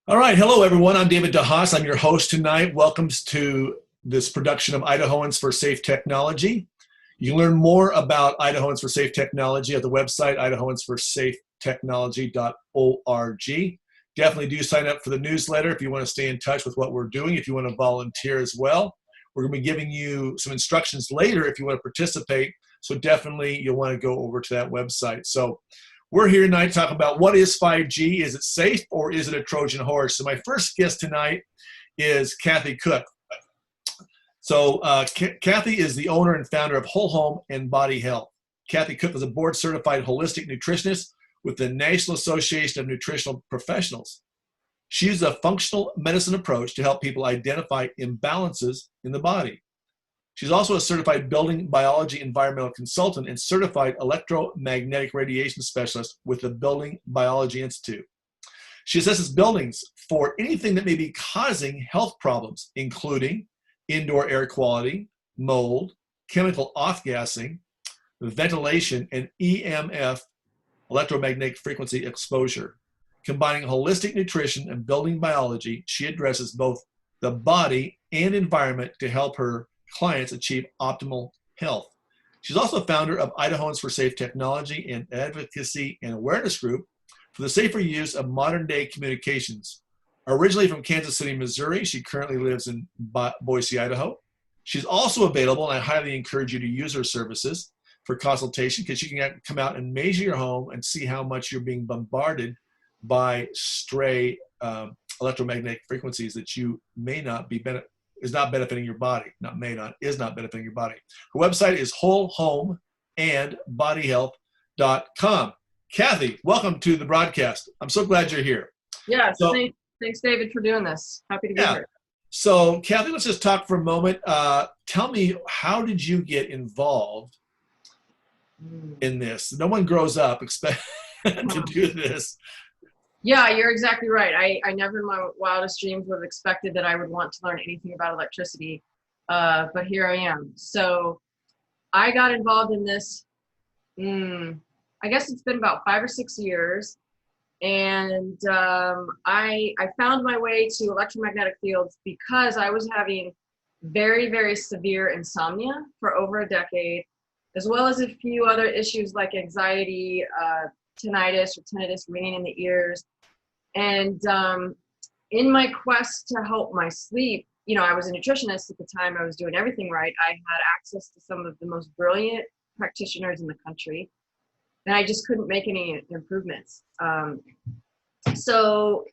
All right. Hello, everyone. I'm David DeHaas. I'm your host tonight. Welcome to this production of Idahoans for Safe Technology. You can learn more about Idahoans for Safe Technology at the website, idahoansforsafetechnology.org. Definitely do sign up for the newsletter if you want to stay in touch with what we're doing, if you want to volunteer as well. We're going to be giving you some instructions later if you want to participate. So definitely you'll want to go over to that website. So we're here tonight to talk about what is 5G. Is it safe or is it a Trojan horse? So my first guest tonight is Kathy Cooke. So Kathy is the owner and founder of Whole Home and Body Health. Kathy Cooke is a board-certified holistic nutritionist with the National Association of Nutritional Professionals. She uses a functional medicine approach to help people identify imbalances in the body. She's also a certified building biology environmental consultant and certified electromagnetic radiation specialist with the Building Biology Institute. She assesses buildings for anything that may be causing health problems, including indoor air quality, mold, chemical off-gassing, ventilation, and EMF, electromagnetic frequency exposure. Combining holistic nutrition and building biology, she addresses both the body and environment to help her clients achieve optimal health. She's also founder of Idahoans for Safe Technology, an advocacy and awareness group for the safer use of modern day communications. Originally from Kansas City, Missouri, she currently lives in Boise, Idaho. She's also available, and I highly encourage you to use her services for consultation because she can come out and measure your home and see how much you're being bombarded by stray electromagnetic frequencies that you may not be is not benefiting your body. Is not benefiting your body. Her website is wholehomeandbodyhealth.com. Kathy, welcome to the broadcast. I'm so glad you're here. Yes, thanks, David, for doing this. Happy to be here. So, Kathy, let's just talk for a moment. Tell me, how did you get involved in this? No one grows up expect to do this. Yeah, you're exactly right. I never in my wildest dreams would have expected that I would want to learn anything about electricity, but here I am. So I got involved in this, I guess it's been about 5 or 6 years, and I found my way to electromagnetic fields because I was having very, very severe insomnia for over a decade, as well as a few other issues like anxiety, tinnitus or tinnitus, ringing in the ears. And in my quest to help my sleep, I was a nutritionist at the time. I was doing everything right. I had access to some of the most brilliant practitioners in the country, and I just couldn't make any improvements. So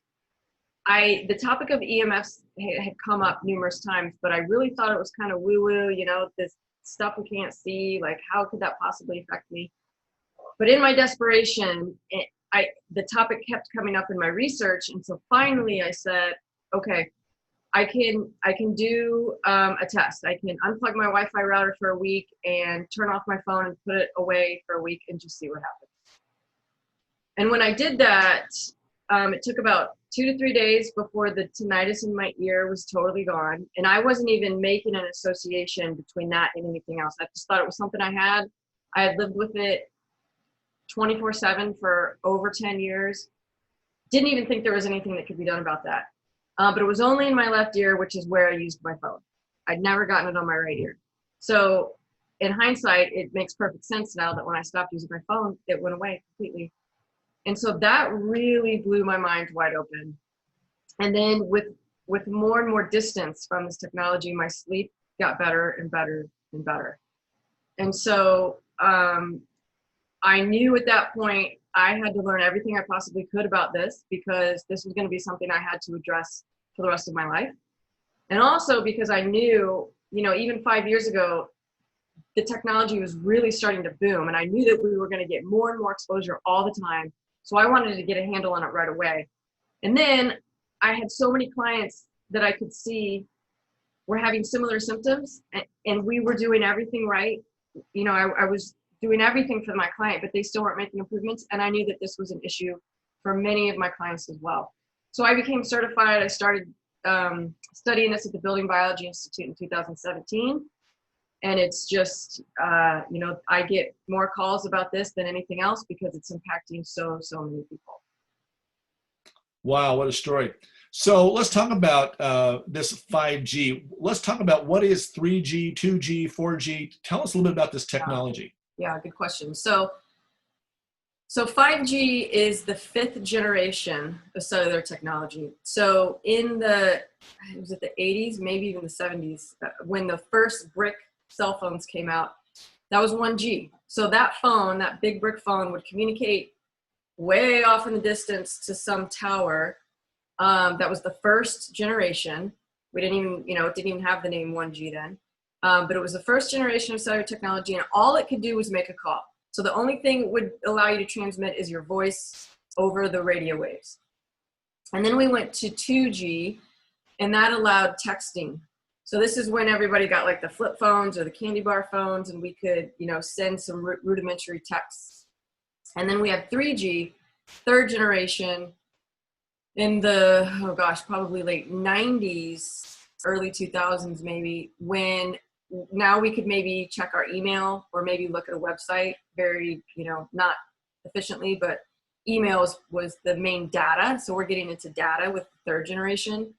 the topic of EMFs had come up numerous times, but I really thought it was kind of woo-woo, this stuff we can't see, like how could that possibly affect me? But in my desperation, the topic kept coming up in my research, and so finally I said, okay, I can do a test. I can unplug my Wi-Fi router for a week and turn off my phone and put it away for a week and just see what happens. And when I did that, it took about 2 to 3 days before the tinnitus in my ear was totally gone, and I wasn't even making an association between that and anything else. I just thought it was something I had lived with it 24/7 for over 10 years. Didn't even think there was anything that could be done about that. But it was only in my left ear, which is where I used my phone. I'd never gotten it on my right ear. So in hindsight, it makes perfect sense now that when I stopped using my phone, it went away completely. And so that really blew my mind wide open. And then with more and more distance from this technology, my sleep got better and better and better. And so I knew at that point I had to learn everything I possibly could about this because this was going to be something I had to address for the rest of my life. And also because I knew, even 5 years ago, the technology was really starting to boom, and I knew that we were going to get more and more exposure all the time. So I wanted to get a handle on it right away. And then I had so many clients that I could see were having similar symptoms, and we were doing everything right. I was doing everything for my client, but they still weren't making improvements. And I knew that this was an issue for many of my clients as well. So I became certified. I started studying this at the Building Biology Institute in 2017. And it's just, I get more calls about this than anything else because it's impacting so many people. Wow, what a story. So let's talk about this 5G. Let's talk about what is 3G, 2G, 4G. Tell us a little bit about this technology. Yeah, good question. So 5G is the 5th generation of cellular technology. So in was it the 80s, maybe even the 70s, when the first brick cell phones came out, that was 1G. So that phone, that big brick phone, would communicate way off in the distance to some tower. That was the first generation. We didn't even, it didn't even have the name 1G then. But it was the first generation of cellular technology, and all it could do was make a call. So the only thing it would allow you to transmit is your voice over the radio waves. And then we went to 2G, and that allowed texting. So this is when everybody got like the flip phones or the candy bar phones, and we could, send some rudimentary texts. And then we had 3G, 3rd generation, in the, probably late 90s, early 2000s maybe, when now we could maybe check our email or maybe look at a website very, not efficiently, but emails was the main data. So we're getting into data with the 3rd generation.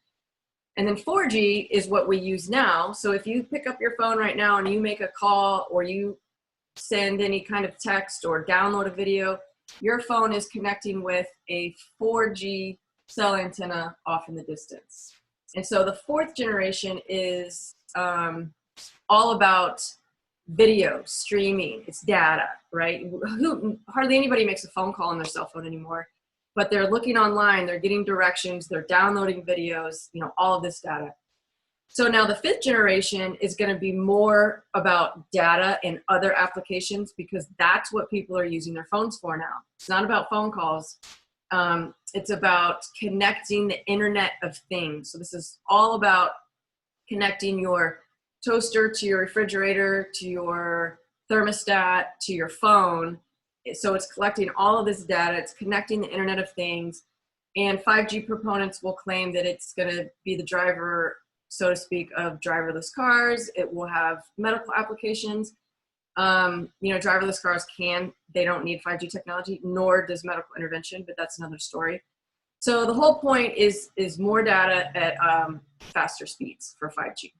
And then 4G is what we use now. So if you pick up your phone right now and you make a call or you send any kind of text or download a video, your phone is connecting with a 4G cell antenna off in the distance. And so the 4th generation is all about video streaming. It's data, right? Hardly anybody makes a phone call on their cell phone anymore, but they're looking online, they're getting directions, they're downloading videos, all of this data. So now the 5th generation is going to be more about data and other applications, because that's what people are using their phones for now. It's not about phone calls. It's about connecting the Internet of Things. So this is all about connecting your toaster to your refrigerator, to your thermostat, to your phone. So it's collecting all of this data. It's connecting the Internet of Things. And 5G proponents will claim that it's going to be the driver, so to speak, of driverless cars. It will have medical applications. Driverless cars they don't need 5G technology, nor does medical intervention, but that's another story. So the whole point is more data at faster speeds for 5G.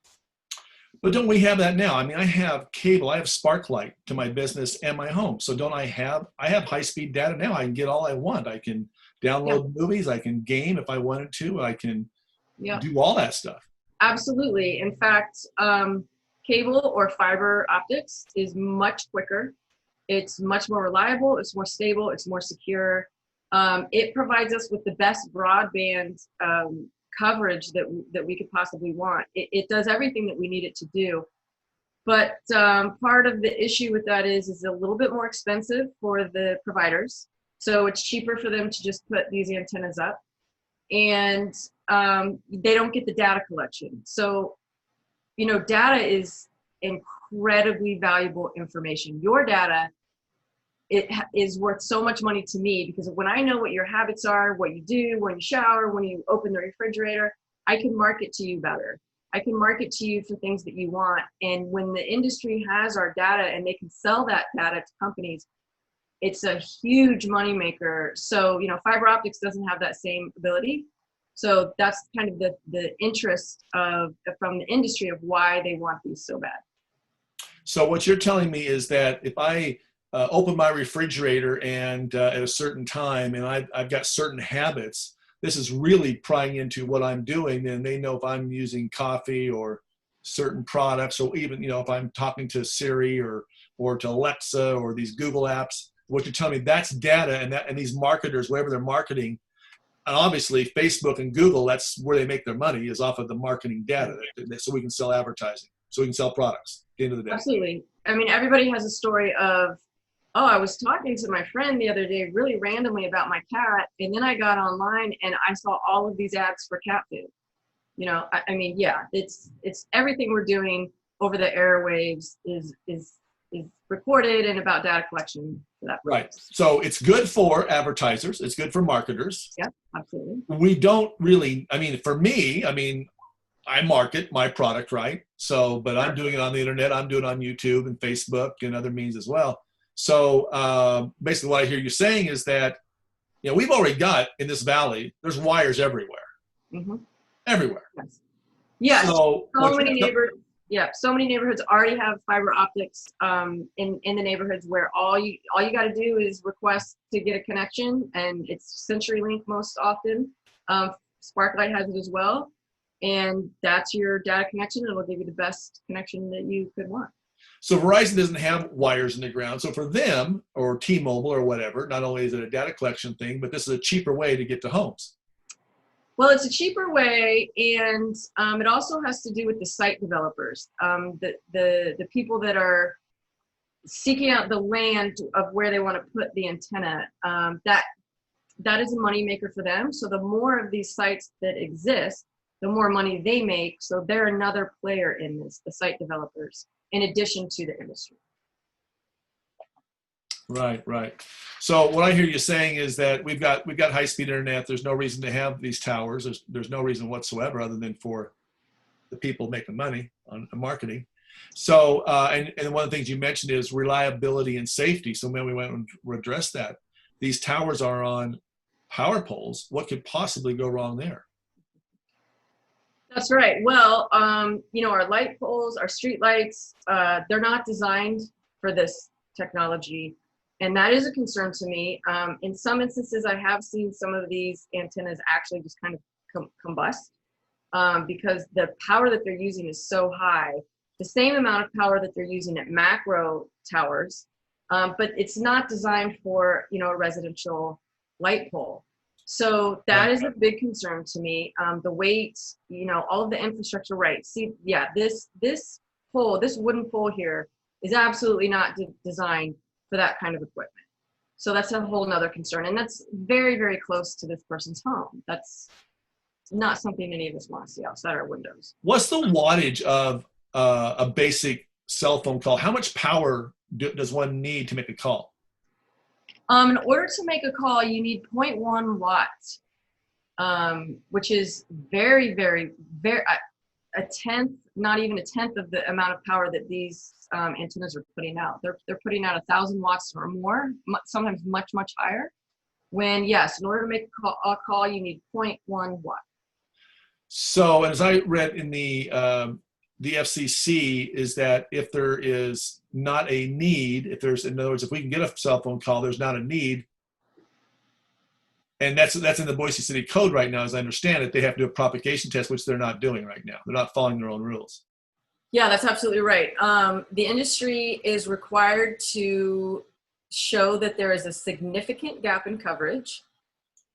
But don't we have that now? I mean, I have cable, I have Sparklight to my business and my home. So don't I have high-speed data now. I can get all I want. I can download movies, I can game if I wanted to, I can do all that stuff. Absolutely. In fact, cable or fiber optics is much quicker. It's much more reliable. It's more stable. It's more secure. It provides us with the best broadband coverage that we could possibly want. It does everything that we need it to do. But part of the issue with that is a little bit more expensive for the providers. So it's cheaper for them to just put these antennas up. And they don't get the data collection. So, data is incredibly valuable information. Your data, it is worth so much money to me, because when I know what your habits are, what you do when you shower, when you open the refrigerator, I can market to you better. I can market to you for things that you want. And when the industry has our data and they can sell that data to companies, it's a huge moneymaker. So, fiber optics doesn't have that same ability. So that's kind of the interest from the industry of why they want these so bad. So what you're telling me is that if I open my refrigerator and at a certain time, and I've got certain habits, this is really prying into what I'm doing, and they know if I'm using coffee or certain products, or even, if I'm talking to Siri or to Alexa or these Google apps, what you're telling me, that's data, and these marketers, whatever they're marketing, and obviously Facebook and Google, that's where they make their money, is off of the marketing data, so we can sell advertising, so we can sell products at the end of the day. Absolutely. I mean, everybody has a story of, I was talking to my friend the other day really randomly about my cat, and then I got online and I saw all of these ads for cat food. It's everything we're doing over the airwaves is recorded and about data collection for that purpose. Right. So it's good for advertisers. It's good for marketers. Yeah, absolutely. We don't really, for me, I market my product, right? So, but I'm doing it on the internet. I'm doing it on YouTube and Facebook and other means as well. So basically what I hear you saying is that, we've already got in this valley, there's wires everywhere. Mm-hmm. Everywhere. Yes. Yes. So Many neighborhoods. Yeah, so many neighborhoods already have fiber optics in the neighborhoods where all you got to do is request to get a connection, and it's CenturyLink most often. Sparklight has it as well, and that's your data connection. It'll give you the best connection that you could want. So Verizon doesn't have wires in the ground. So for them, or T-Mobile or whatever, not only is it a data collection thing, but this is a cheaper way to get to homes. Well, it's a cheaper way, and it also has to do with the site developers, the people that are seeking out the land of where they want to put the antenna. That is a moneymaker for them. So the more of these sites that exist, the more money they make. So they're another player in this, the site developers, in addition to the industry. Right, right. So what I hear you saying is that we've got high-speed internet. There's no reason to have these towers. There's no reason whatsoever other than for the people making money on marketing. So and one of the things you mentioned is reliability and safety. So maybe we went and address that. These towers are on power poles. What could possibly go wrong there? That's right. Well, our light poles, our street lights, they're not designed for this technology. And that is a concern to me. In some instances, I have seen some of these antennas actually just kind of combust because the power that they're using is so high. The same amount of power that they're using at macro towers, but it's not designed for, a residential light pole. So that is a big concern to me. The weight, all of the infrastructure, right? See, yeah, this pole, this wooden pole here is absolutely not designed for that kind of equipment. So that's a whole nother concern. And that's very, very close to this person's home. That's not something any of us want to see outside our windows. What's the wattage of a basic cell phone call? How much power does one need to make a call? In order to make a call, you need 0.1 watts, which is very, very, very, a tenth, not even a tenth of the amount of power that these antennas are putting out. They're putting out 1,000 watts or more, sometimes much, much higher. When, yes, in order to make a call, you need 0.1 watt. So, as I read in the FCC, is that if there is not a need, in other words, if we can get a cell phone call, there's not a need, and that's in the Boise City Code right now, as I understand it. They have to do a propagation test, which they're not doing right now. They're not following their own rules. Yeah, that's absolutely right. The industry is required to show that there is a significant gap in coverage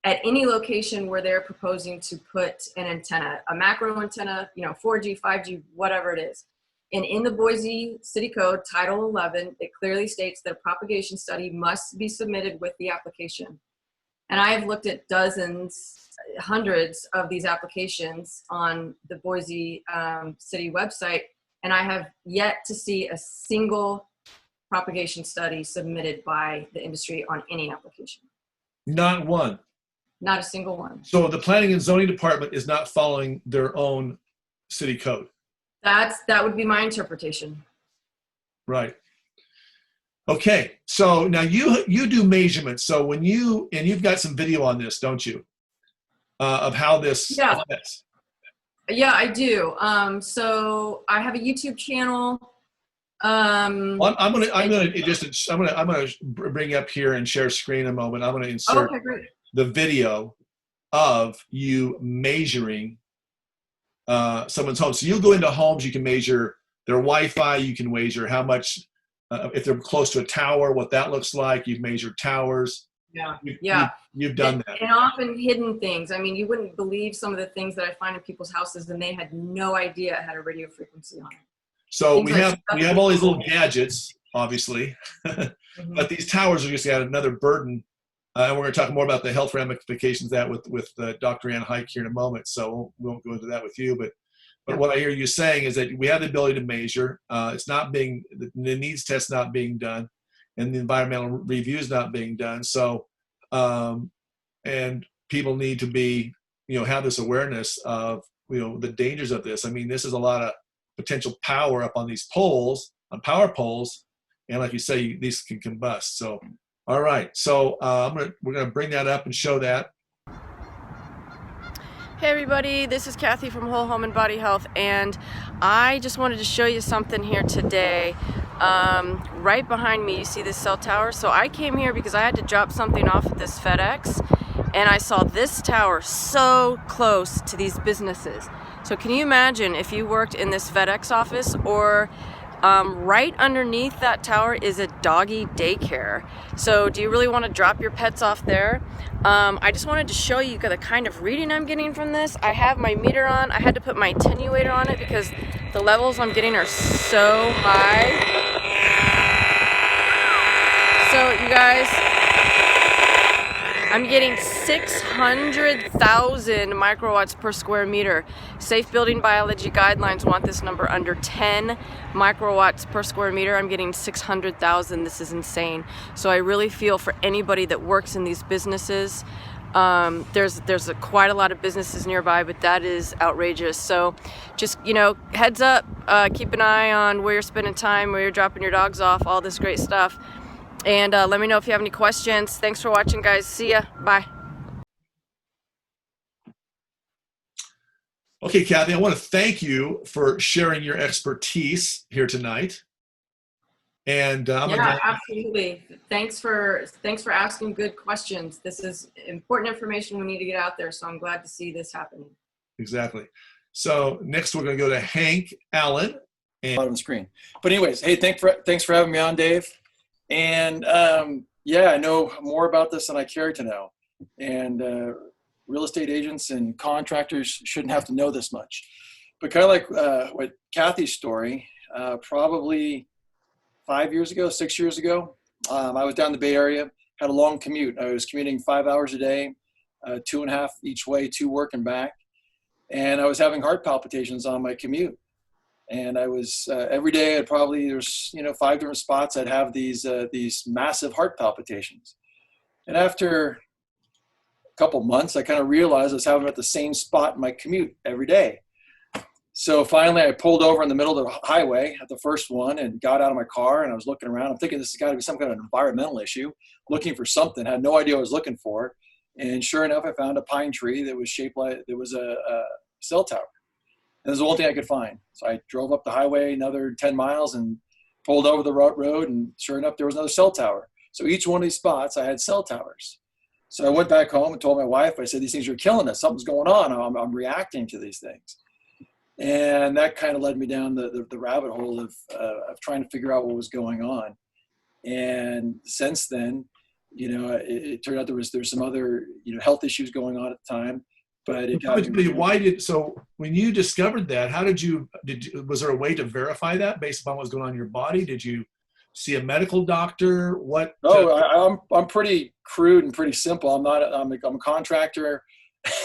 at any location where they're proposing to put an antenna, a macro antenna, 4G, 5G, whatever it is. And in the Boise City Code, Title 11, it clearly states that a propagation study must be submitted with the application. And I have looked at dozens, hundreds of these applications on the Boise City website, and I have yet to see a single propagation study submitted by the industry on any application. Not one. Not a single one. So the Planning and Zoning Department is not following their own city code. That would be my interpretation. Right. Okay. So now you do measurements. So when you've got some video on this, don't you? Of how this affects. Yeah, I do. So I have a YouTube channel. I'm gonna bring up here and share screen a moment. I'm gonna insert the video of you measuring someone's home. So you'll go into homes, you can measure their Wi-Fi, you can measure how much, if they're close to a tower, what that looks like. You've measured towers. You've done that. And often hidden things. I mean, you wouldn't believe some of the things that I find in people's houses, and they had no idea it had a radio frequency on it. So we have all these little gadgets, obviously, but these towers are just add another burden. And we're going to talk more about the health ramifications of that with Dr. Ann Huycke here in a moment. So we won't go into that with you. But what I hear you saying is that we have the ability to measure. It's not being, the needs test not being done, and the environmental review is not being done. So, and people need to be, have this awareness of, the dangers of this. I mean, this is a lot of potential power up on these poles, on power poles, and like you say, these can combust. So, all right. So we're gonna bring that up and show that. Hey everybody, this is Kathy from Whole Home and Body Health, and I just wanted to show you something here today. Right behind me you see this cell tower. So I came here because I had to drop something off at this FedEx, and I saw this tower so close to these businesses. So can you imagine if you worked in this FedEx office, or right underneath that tower is a doggy daycare. So do you really want to drop your pets off there? I just wanted to show you the kind of reading I'm getting from this. I have my meter on. I had to put my attenuator on it because the levels I'm getting are so high. So you guys, I'm getting 600,000 microwatts per square meter. Safe Building Biology guidelines want this number under 10 microwatts per square meter. I'm getting 600,000. This is insane. So I really feel for anybody that works in these businesses. There's quite a lot of businesses nearby, but that is outrageous. So just, heads up, keep an eye on where you're spending time, where you're dropping your dogs off, all this great stuff. And let me know if you have any questions. Thanks for watching, guys. See ya. Bye. Okay, Kathy, I want to thank you for sharing your expertise here tonight. And absolutely. Thanks for asking good questions. This is important information we need to get out there, so I'm glad to see this happening. Exactly. So next we're going to go to Hank Allen. Bottom screen. But anyways, hey, thanks for having me on, Dave. And yeah, I know more about this than I care to know. And real estate agents and contractors shouldn't have to know this much. But kind of like what Kathy's story, probably 6 years ago, I was down in the Bay Area, had a long commute. I was commuting 5 hours a day, 2.5 each way to work and back. And I was having heart palpitations on my commute. And I was every day there's 5 different spots I'd have these massive heart palpitations. And after a couple months, I kind of realized I was having them at the same spot in my commute every day. So finally I pulled over in the middle of the highway at the first one and got out of my car, and I was looking around. I'm thinking this has got to be some kind of environmental issue, looking for something, had no idea what I was looking for. And sure enough, I found a pine tree that was shaped like it was a cell tower. And it was the only thing I could find. So I drove up the highway another 10 miles and pulled over the road, and sure enough, there was another cell tower. So each one of these spots, I had cell towers. So I went back home and told my wife, I said, these things are killing us. Something's going on. I'm reacting to these things. And that kind of led me down the rabbit hole of trying to figure out what was going on. And since then, it turned out there's some other, health issues going on at the time. But so when you discovered that, was there a way to verify that based upon what's going on in your body? Did you see a medical doctor? I'm pretty crude and pretty simple. I'm a contractor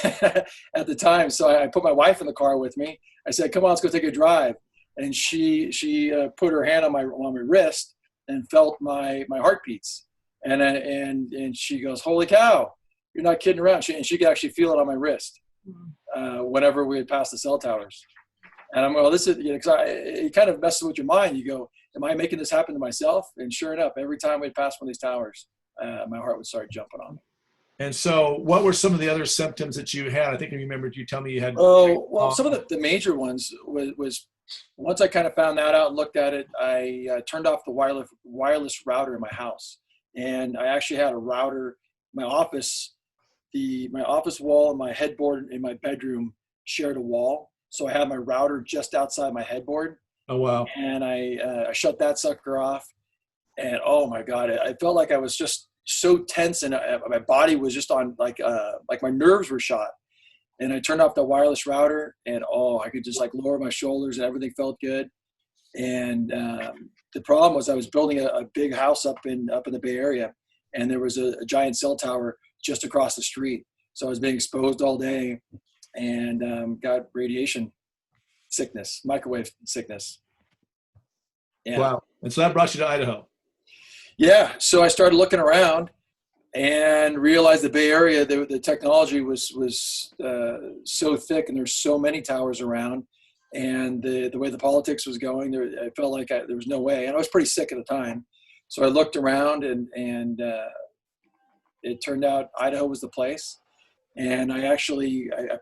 at the time. So I put my wife in the car with me. I said, come on, let's go take a drive. And she put her hand on my wrist and felt my heartbeats. And she goes, holy cow. You're not kidding around. She could actually feel it on my wrist whenever we had passed the cell towers. And I'm going, this is, it kind of messes with your mind. You go, am I making this happen to myself? And sure enough, every time we'd pass one of these towers, my heart would start jumping on me. And so what were some of the other symptoms that you had? I think I remembered you tell me you had. Oh, well, some of the major ones was once I kind of found that out and looked at it, I turned off the wireless router in my house. And I actually had a router, my office wall and my headboard in my bedroom shared a wall. So I had my router just outside my headboard. Oh, wow. And I shut that sucker off. And oh my God, I felt like I was just so tense, and my body was just on like my nerves were shot. And I turned off the wireless router, and I could just lower my shoulders and everything felt good. And the problem was I was building a big house up in the Bay Area, and there was a giant cell tower just across the street. So I was being exposed all day and got radiation sickness, microwave sickness. Yeah. Wow. And so that brought you to Idaho. Yeah. So I started looking around and realized the Bay Area, the technology was so thick, and there's so many towers around, and the way the politics was going, I felt like there was no way. And I was pretty sick at the time. So I looked around, and it turned out Idaho was the place. And I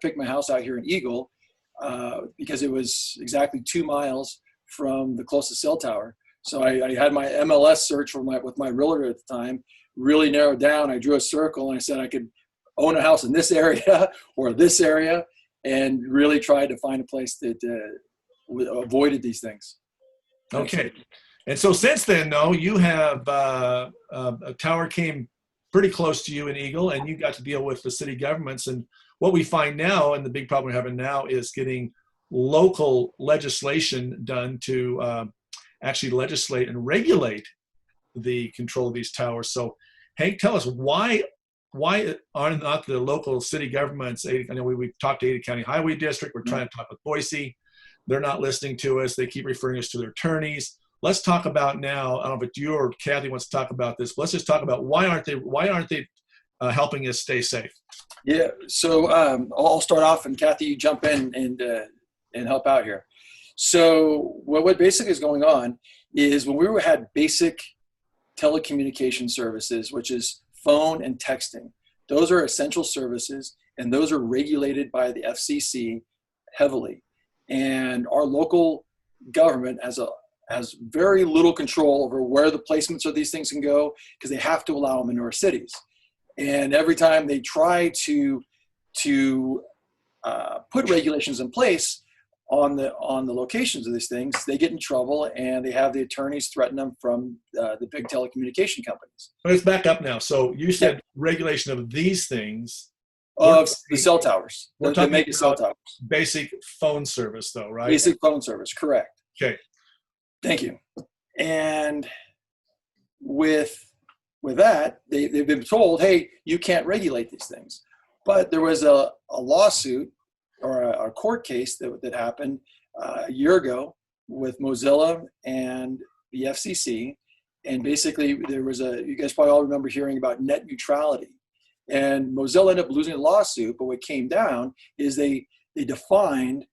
picked my house out here in Eagle because it was exactly 2 miles from the closest cell tower. So I had my MLS search with my realtor at the time really narrowed down. I drew a circle and I said I could own a house in this area or this area, and really tried to find a place that avoided these things. Okay. And so since then, though, you have a tower came pretty close to you in Eagle, and you got to deal with the city governments. And what we find now, and the big problem we're having now, is getting local legislation done to actually legislate and regulate the control of these towers. So Hank, tell us why are not the local city governments, I know we've talked to Ada County Highway District, we're trying to talk with Boise, they're not listening to us, they keep referring us to their attorneys. Let's talk about now, I don't know if you or Kathy wants to talk about this, but let's just talk about why aren't they helping us stay safe? Yeah, so I'll start off, and Kathy, you jump in and help out here. So what basically is going on is when we had basic telecommunication services, which is phone and texting, those are essential services, and those are regulated by the FCC heavily. And our local government has very little control over where the placements of these things can go, because they have to allow them into our cities. And every time they try to put regulations in place on the locations of these things, they get in trouble, and they have the attorneys threaten them from the big telecommunication companies. Let's back up now. So you said regulation of these things. Of the cell towers. We're talking make cell towers. Basic phone service, though, right? Basic phone service, correct. Okay. Thank you. And with that, they've been told, hey, you can't regulate these things. But there was a lawsuit or a court case that happened a year ago with Mozilla and the FCC. And basically, there was you guys probably all remember hearing about net neutrality. And Mozilla ended up losing the lawsuit, but what came down is they defined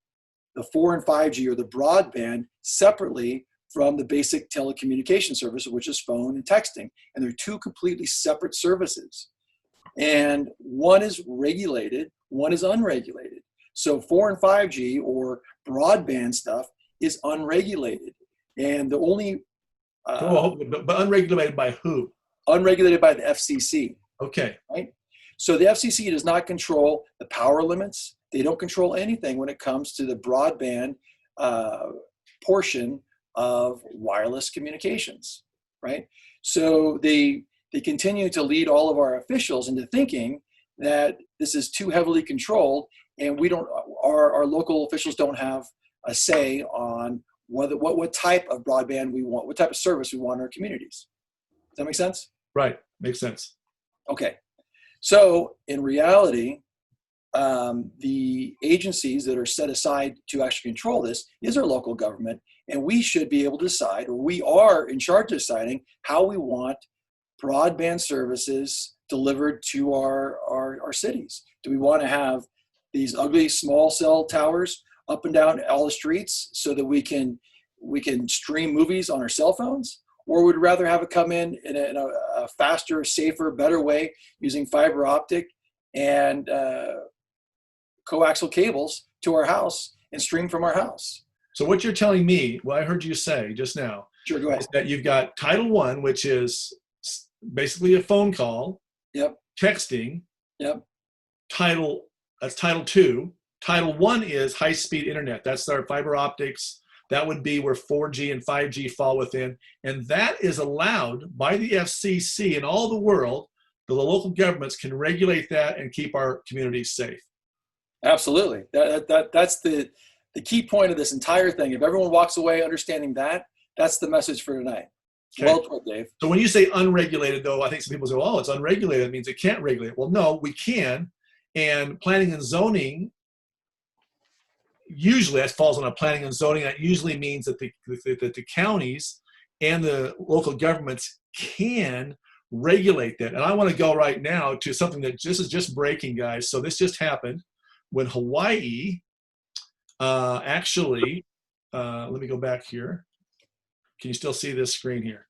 the 4 and 5G, or the broadband, separately from the basic telecommunication service, which is phone and texting. And they're two completely separate services. And one is regulated, one is unregulated. So 4 and 5G, or broadband stuff, is unregulated. And the only... but unregulated by who? Unregulated by the FCC. Okay. Right? So the FCC does not control the power limits. They don't control anything when it comes to the broadband portion of wireless communications, right? So they continue to lead all of our officials into thinking that this is too heavily controlled, and our local officials don't have a say on what type of broadband we want, what type of service we want in our communities. Does that make sense? Right, makes sense. Okay. So in reality, the agencies that are set aside to actually control this is our local government, and we should be able to decide, or we are in charge of deciding, how we want broadband services delivered to our cities. Do we want to have these ugly small cell towers up and down all the streets so that we can stream movies on our cell phones? Or would rather have it come in a faster, safer, better way using fiber optic and coaxial cables to our house and stream from our house? So what you're telling me, what I heard you say just now, sure, go ahead, is that you've got Title I, which is basically a phone call, yep, texting, yep. That's Title II. Title I is high-speed internet. That's our fiber optics. That would be where 4G and 5G fall within. And that is allowed by the FCC in all the world. The local governments can regulate that and keep our communities safe. Absolutely. That's the key point of this entire thing. If everyone walks away understanding that, that's the message for tonight. Okay. Well put, Dave. So when you say unregulated, though, I think some people say, oh, it's unregulated. It means it can't regulate. Well, no, we can. And planning and zoning, usually that falls on a planning and zoning. That usually means that the counties and the local governments can regulate that. And I want to go right now to something that this is just breaking, guys. So this just happened when Hawaii actually, let me go back here. Can you still see this screen here?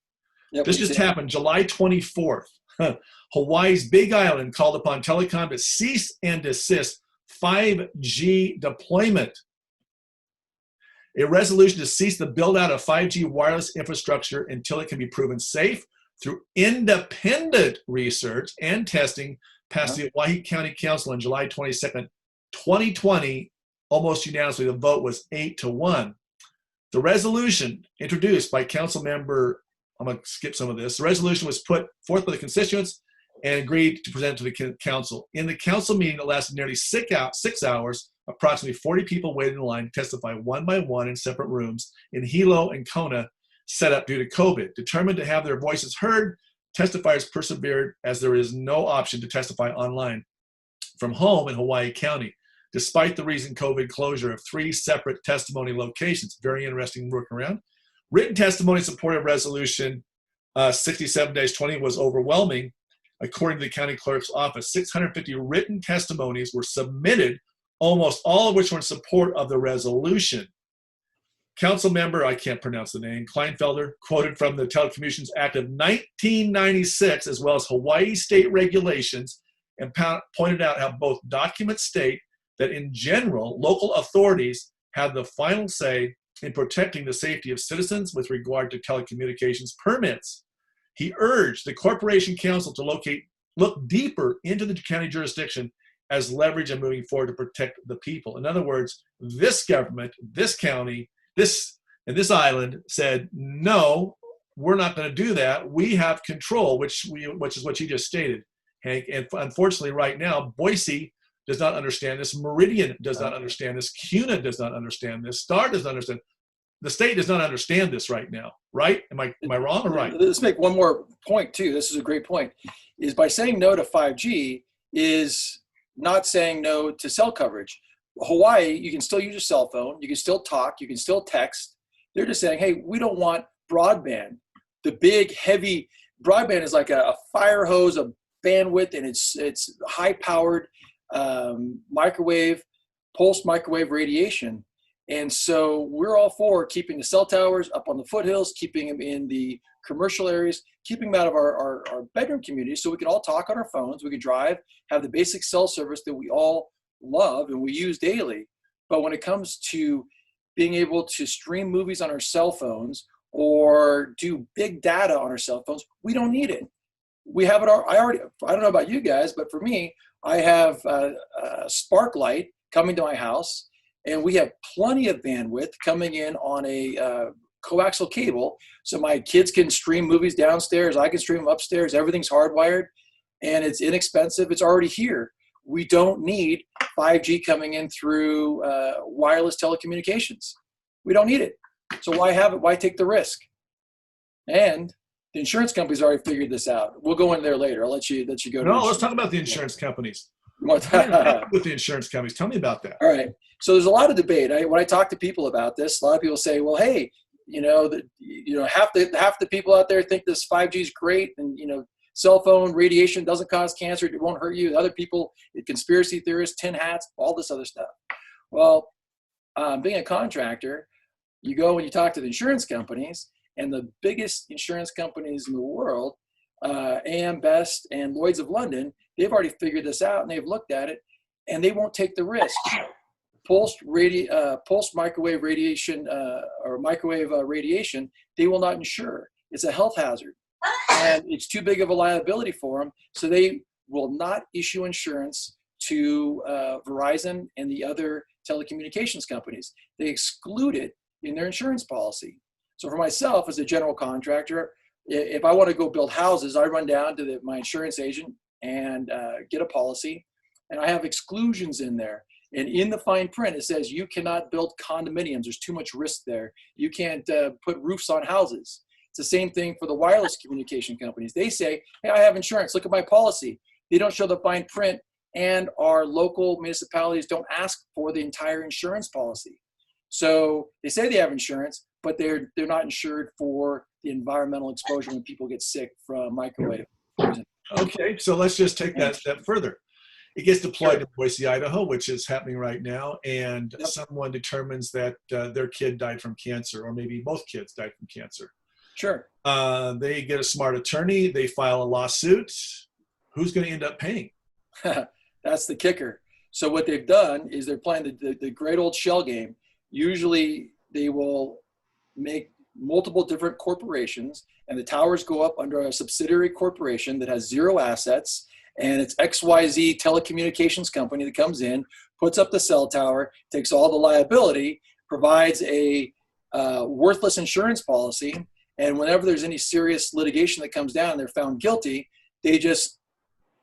Yep, this just happened July 24th. Hawaii's Big Island called upon telecom to cease and desist 5G deployment. A resolution to cease the build out of 5G wireless infrastructure until it can be proven safe through independent research and testing passed the Huycke County Council on July 22nd, 2020. Almost unanimously, the vote was 8-1. The resolution introduced by council member, I'm going to skip some of this. The resolution was put forth by the constituents and agreed to present to the council. In the council meeting that lasted nearly 6 hours, approximately 40 people waited in line to testify one by one in separate rooms in Hilo and Kona, set up due to COVID. Determined to have their voices heard, testifiers persevered as there is no option to testify online from home in Hawaii County, despite the recent COVID closure of 3 separate testimony locations. Very interesting workaround. Written testimony supported resolution 67-20 was overwhelming. According to the county clerk's office, 650 written testimonies were submitted, almost all of which were in support of the resolution. Council member, I can't pronounce the name, Kleinfelder, quoted from the Telecommunications Act of 1996, as well as Hawaii state regulations, and pointed out how both documents state that in general, local authorities have the final say in protecting the safety of citizens with regard to telecommunications permits. He urged the Corporation Council to look deeper into the county jurisdiction as leverage and moving forward to protect the people. In other words, this government, this county, this island said, no, we're not going to do that. We have control, which is what you just stated, Hank. And unfortunately, right now, Boise does not understand this. Meridian does not understand this. CUNA does not understand this. STAR does not understand. The state does not understand this right now, right? Am I wrong or right? Let's make one more point too. This is a great point. Is by saying no to 5G is not saying no to cell coverage. Hawaii, you can still use your cell phone. You can still talk. You can still text. They're just saying, hey, we don't want broadband. The big, heavy broadband is like a fire hose of bandwidth, and it's high-powered pulsed microwave radiation. And so we're all for keeping the cell towers up on the foothills, keeping them in the commercial areas, keeping them out of our bedroom communities so we can all talk on our phones, we can drive, have the basic cell service that we all love and we use daily. But when it comes to being able to stream movies on our cell phones or do big data on our cell phones, we don't need it. We have it. I don't know about you guys, but for me, I have a Sparklight coming to my house, and we have plenty of bandwidth coming in on a coaxial cable, so my kids can stream movies downstairs, I can stream them upstairs, everything's hardwired, and it's inexpensive, it's already here. We don't need 5G coming in through wireless telecommunications. We don't need it. So why have it? Why take the risk? And the insurance companies already figured this out. We'll go in there later. I'll let you go. No, let's talk about the insurance companies. With the insurance companies, tell me about that. All right. So there's a lot of debate. When I talk to people about this, a lot of people say, "Well, hey, half the people out there think this 5G is great, and cell phone radiation doesn't cause cancer; it won't hurt you." The other people, conspiracy theorists, tin hats, all this other stuff. Well, being a contractor, you go and you talk to the insurance companies, and the biggest insurance companies in the world, AM Best and Lloyd's of London, they've already figured this out and they've looked at it, and they won't take the risk. Pulsed microwave radiation or microwave radiation, they will not insure. It's a health hazard, and it's too big of a liability for them, so they will not issue insurance to Verizon and the other telecommunications companies. They exclude it in their insurance policy. So for myself as a general contractor, if I want to go build houses, I run down to my insurance agent and get a policy, and I have exclusions in there. And in the fine print, it says you cannot build condominiums. There's too much risk there. You can't put roofs on houses. It's the same thing for the wireless communication companies. They say, hey, I have insurance. Look at my policy. They don't show the fine print, and our local municipalities don't ask for the entire insurance policy. So they say they have insurance, but they're not insured for the environmental exposure when people get sick from microwave. Okay, so let's just take that step further. It gets deployed in Boise, Idaho, which is happening right now, and someone determines that their kid died from cancer, or maybe both kids died from cancer. Sure. They get a smart attorney. They file a lawsuit. Who's going to end up paying? That's the kicker. So what they've done is they're playing the great old shell game. Usually they will make multiple different corporations, and the towers go up under a subsidiary corporation that has zero assets, and it's XYZ telecommunications company that comes in, puts up the cell tower, takes all the liability, provides a worthless insurance policy, and whenever there's any serious litigation that comes down and they're found guilty, they just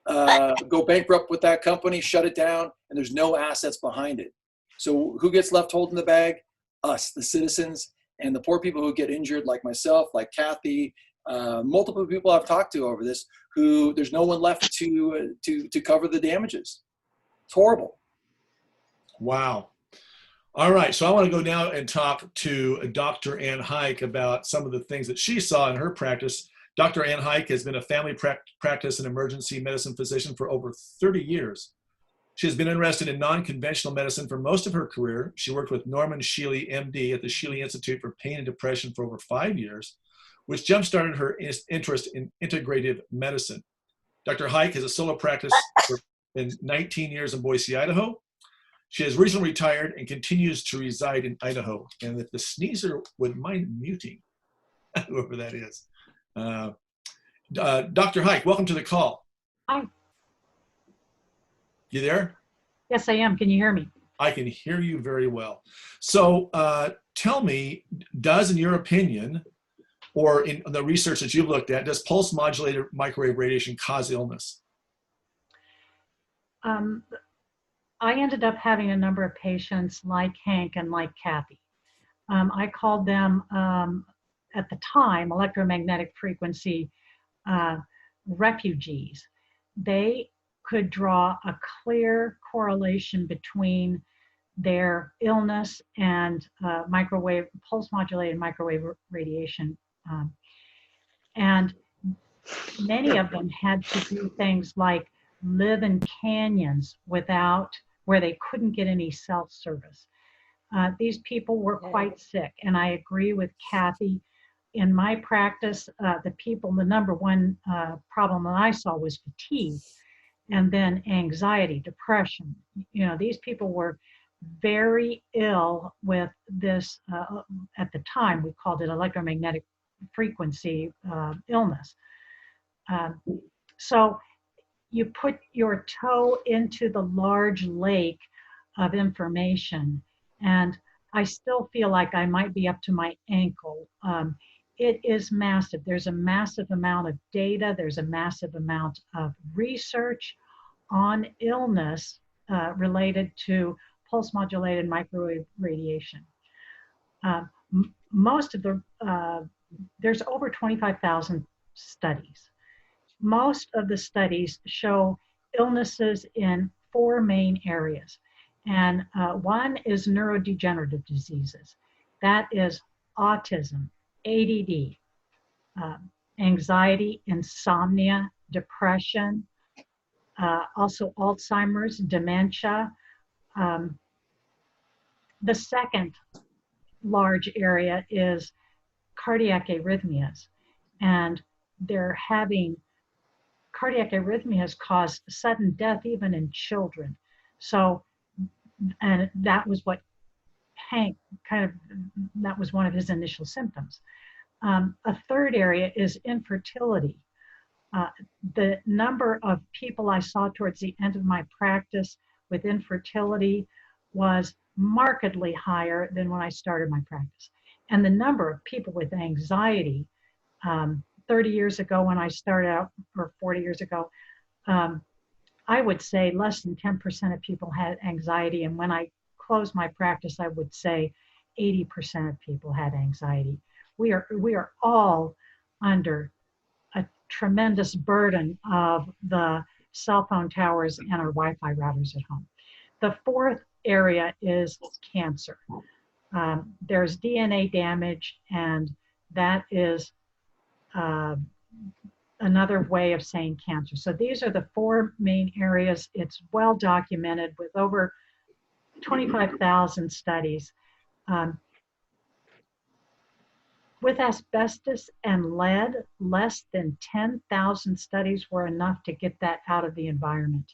go bankrupt with that company, shut it down, and there's no assets behind it. So who gets left holding the bag? Us, the citizens, and the poor people who get injured, like myself, like Kathy, multiple people I've talked to over this, who there's no one left to cover the damages. It's horrible. Wow. All right, so I want to go now and talk to Dr. Ann Huycke about some of the things that she saw in her practice. Dr. Ann Huycke has been a family practice and emergency medicine physician for over 30 years. She has been interested in non-conventional medicine for most of her career. She worked with Norman Shealy, MD, at the Shealy Institute for Pain and Depression for over 5 years, which jump-started her interest in integrative medicine. Dr. Huycke has a solo practice for 19 years in Boise, Idaho. She has recently retired and continues to reside in Idaho. And if the sneezer would mind muting, whoever that is. Dr. Huycke, welcome to the call. Hi. You there? Yes, I am. Can you hear me? I can hear you very well. So tell me, does, in your opinion, or in the research that you've looked at, does pulse modulated microwave radiation cause illness? I ended up having a number of patients like Hank and like Kathy. I called them, at the time, electromagnetic frequency refugees. They could draw a clear correlation between their illness and pulse modulated microwave radiation. And many of them had to do things like live in canyons where they couldn't get any cell service. These people were quite sick, and I agree with Kathy. In my practice, the number one problem that I saw was fatigue, and then anxiety, depression. These people were very ill with this, at the time we called it electromagnetic frequency illness. So you put your toe into the large lake of information, and I still feel like I might be up to my ankle. It is massive. There's a massive amount of data. There's a massive amount of research on illness related to pulse modulated microwave radiation. There's over 25,000 studies. Most of the studies show illnesses in 4 main areas. And one is neurodegenerative diseases. That is autism, ADD, anxiety, insomnia, depression, also Alzheimer's, dementia. The second large area is cardiac arrhythmias. And cardiac arrhythmias cause sudden death even in children. So, and that was what Hank that was one of his initial symptoms. A third area is infertility. The number of people I saw towards the end of my practice with infertility was markedly higher than when I started my practice. And the number of people with anxiety, 30 years ago when I started out, or 40 years ago, I would say less than 10% of people had anxiety. And when I closed my practice, I would say 80% of people had anxiety. We are all under a tremendous burden of the cell phone towers and our Wi-Fi routers at home. The fourth area is cancer. There's DNA damage, and that is another way of saying cancer. So these are the 4 main areas. It's well documented with over 25,000 studies. With asbestos and lead, less than 10,000 studies were enough to get that out of the environment.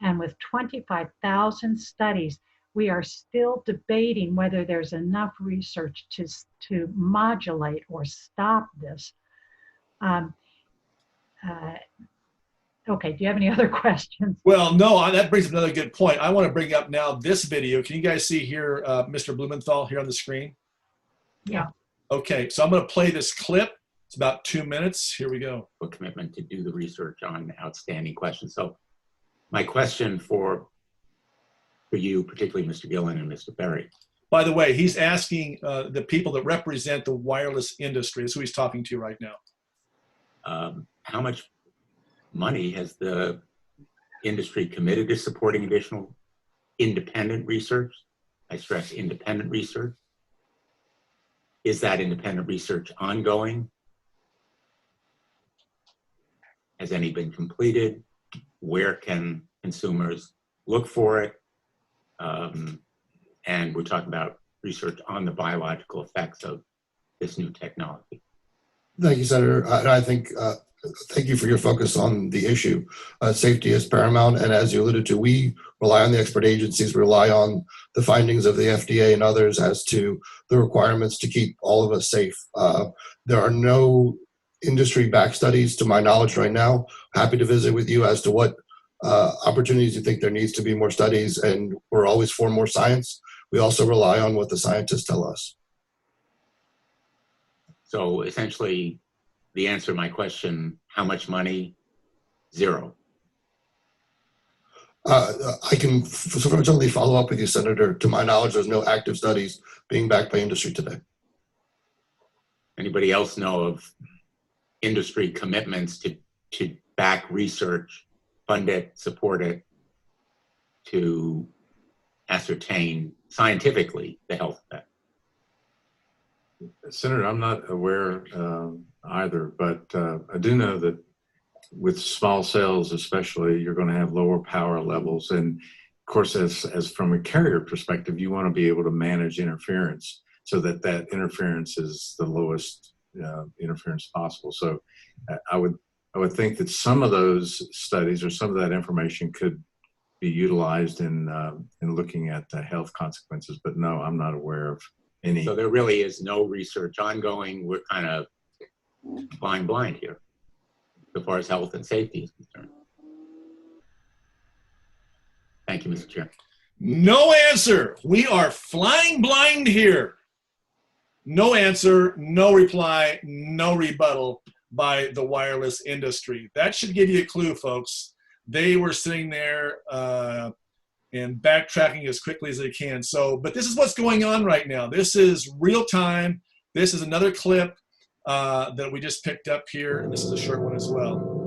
And with 25,000 studies, we are still debating whether there's enough research to modulate or stop this. Okay, do you have any other questions? Well, no, that brings up another good point. I want to bring up now this video. Can you guys see here, Mr. Blumenthal here on the screen? Yeah. Okay, so I'm going to play this clip. It's about 2 minutes. Here we go. A commitment to do the research on outstanding questions. So my question for you, particularly Mr. Gillen and Mr. Berry. By the way, he's asking the people that represent the wireless industry. That's who he's talking to right now. How much money has the industry committed to supporting additional independent research? I stress independent research. Is that independent research ongoing? Has any been completed? Where can consumers look for it? And we're talking about research on the biological effects of this new technology. Thank you, Senator. I think, thank you for your focus on the issue. Safety is paramount, and as you alluded to, we rely on the expert agencies, rely on the findings of the FDA and others as to the requirements to keep all of us safe. There are no industry-backed studies, to my knowledge right now. Happy to visit with you as to what opportunities you think there needs to be more studies, and we're always for more science. We also rely on what the scientists tell us. So essentially, the answer to my question, how much money? Zero. I can certainly follow up with you, Senator. To my knowledge, there's no active studies being backed by industry today. Anybody else know of industry commitments to back research, fund it, support it, to ascertain scientifically the health effect? Senator, I'm not aware either, but I do know that with small cells especially, you're going to have lower power levels. And of course, as from a carrier perspective, you want to be able to manage interference so that that interference is the lowest interference possible. So I would think that some of those studies or some of that information could be utilized in looking at the health consequences, but no, I'm not aware of any. So there really is no research ongoing. We're kind of flying blind here as far as health and safety is concerned. Thank you, Mr. Chair. No answer. We are flying blind here. No answer, no reply, no rebuttal by the wireless industry. That should give you a clue, folks. They were sitting there and backtracking as quickly as they can. So, but this is what's going on right now. This is real time. This is another clip that we just picked up here, and this is a short one as well.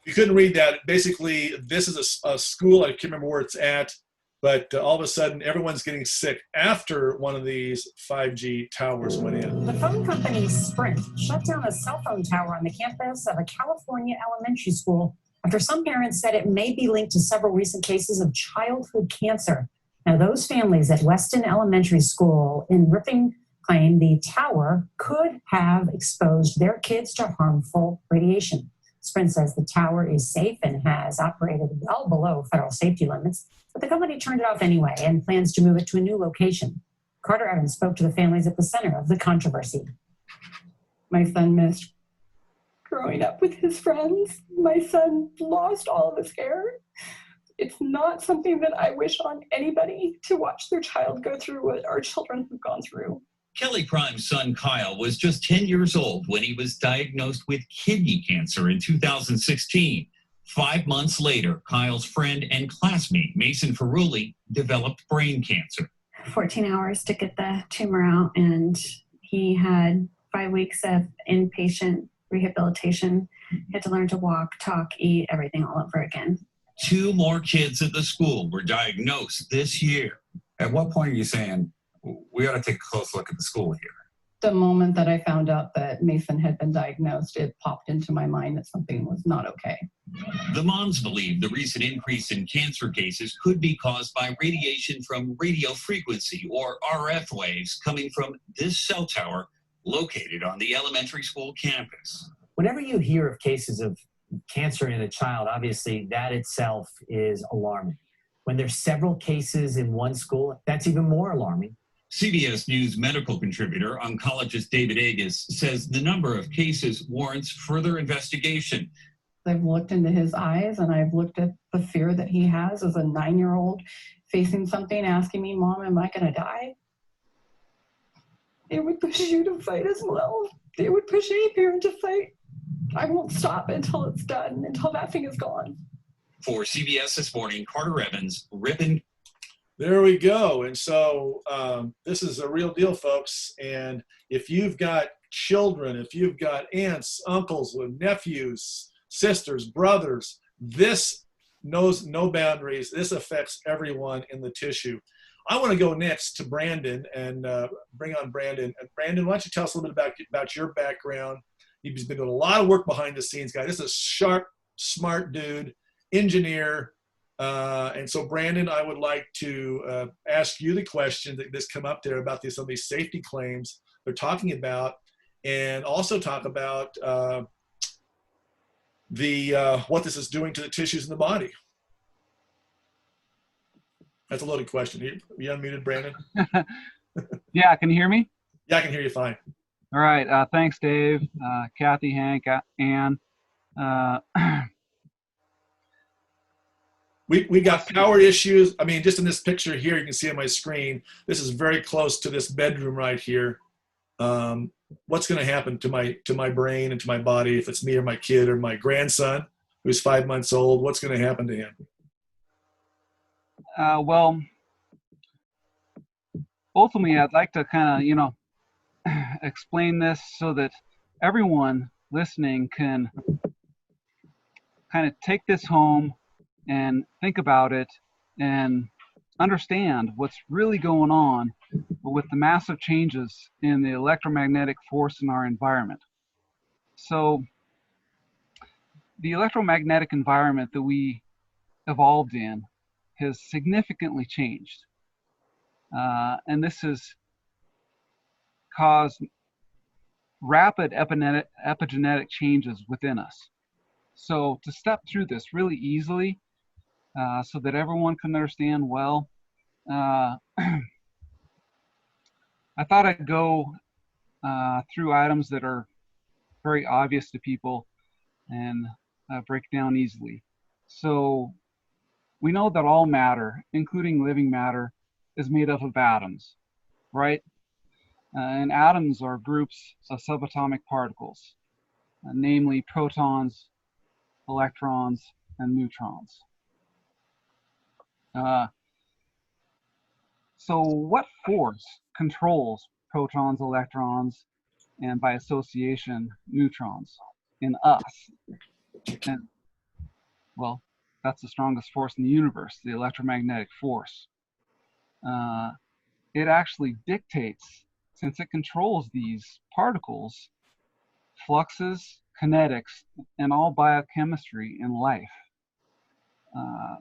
You couldn't read that. Basically, this is a school. I can't remember where it's at, but all of a sudden, everyone's getting sick after one of these 5G towers went in. The phone company Sprint shut down a cell phone tower on the campus of a California elementary school after some parents said it may be linked to several recent cases of childhood cancer. Now, those families at Weston Elementary School in Ripping claim the tower could have exposed their kids to harmful radiation. Sprint says the tower is safe and has operated well below federal safety limits, but the company turned it off anyway and plans to move it to a new location. Carter Evans spoke to the families at the center of the controversy. My son missed growing up with his friends. My son lost all of his hair. It's not something that I wish on anybody to watch their child go through what our children have gone through. Kelly Prime's son Kyle was just 10 years old when he was diagnosed with kidney cancer in 2016. 5 months later, Kyle's friend and classmate Mason Ferrulli developed brain cancer. 14 hours to get the tumor out, and he had 5 weeks of inpatient rehabilitation. He had to learn to walk, talk, eat, everything all over again. 2 more kids at the school were diagnosed this year. At what point are you saying, we ought to take a close look at the school here? The moment that I found out that Mason had been diagnosed, it popped into my mind that something was not okay. The moms believe the recent increase in cancer cases could be caused by radiation from radio frequency, or RF waves, coming from this cell tower located on the elementary school campus. Whenever you hear of cases of cancer in a child, obviously that itself is alarming. When there's several cases in one school, that's even more alarming. CBS News medical contributor, oncologist David Agus, says the number of cases warrants further investigation. I've looked into his eyes and I've looked at the fear that he has as a 9-year-old facing something, asking me, Mom, am I going to die? It would push you to fight as well. It would push any parent to fight. I won't stop until it's done, until that thing is gone. For CBS This Morning, Carter Evans, Ripon. There we go. And so this is a real deal, folks. And if you've got children, if you've got aunts, uncles, nephews, sisters, brothers, this knows no boundaries. This affects everyone in the tissue. I want to go next to Brandon and bring on Brandon. Brandon, why don't you tell us a little bit about your background? He's been doing a lot of work behind the scenes, guy. This is a sharp, smart dude, engineer. And so, Brandon, I would like to ask you the question that just come up there about some of these safety claims they're talking about, and also talk about what this is doing to the tissues in the body. That's a loaded question. Are you unmuted, Brandon? Yeah, can you hear me? Yeah, I can hear you fine. All right. Thanks, Dave, Kathy, Hank, Ann. We got power issues. I mean, just in this picture here, you can see on my screen, this is very close to this bedroom right here. What's going to happen to my brain and to my body if it's me or my kid or my grandson who's 5 months old? What's going to happen to him? Well, ultimately, I'd like to kind of, explain this so that everyone listening can kind of take this home and think about it and understand what's really going on with the massive changes in the electromagnetic force in our environment. So the electromagnetic environment that we evolved in has significantly changed. And this has caused rapid epigenetic changes within us. So to step through this really easily, so that everyone can understand well, I thought I'd go through items that are very obvious to people and break down easily. So we know that all matter, including living matter, is made up of atoms, right? And atoms are groups of subatomic particles, namely protons, electrons, and neutrons. So what force controls protons, electrons, and by association, neutrons in us? And, well, that's the strongest force in the universe, the electromagnetic force. It actually dictates, since it controls these particles, fluxes, kinetics, and all biochemistry in life.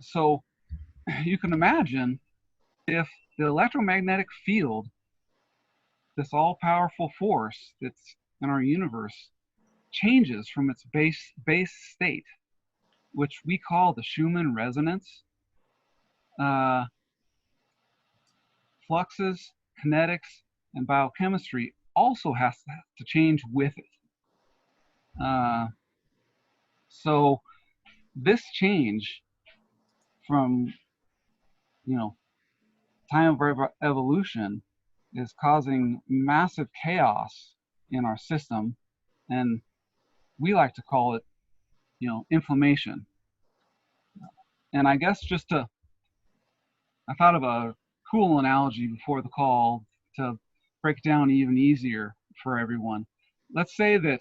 So you can imagine if the electromagnetic field, this all-powerful force that's in our universe, changes from its base state, which we call the Schumann resonance, fluxes, kinetics, and biochemistry also has to change with it. So this change from, time of evolution is causing massive chaos in our system, and we like to call it, inflammation. And I guess I thought of a cool analogy before the call to break it down even easier for everyone. Let's say that,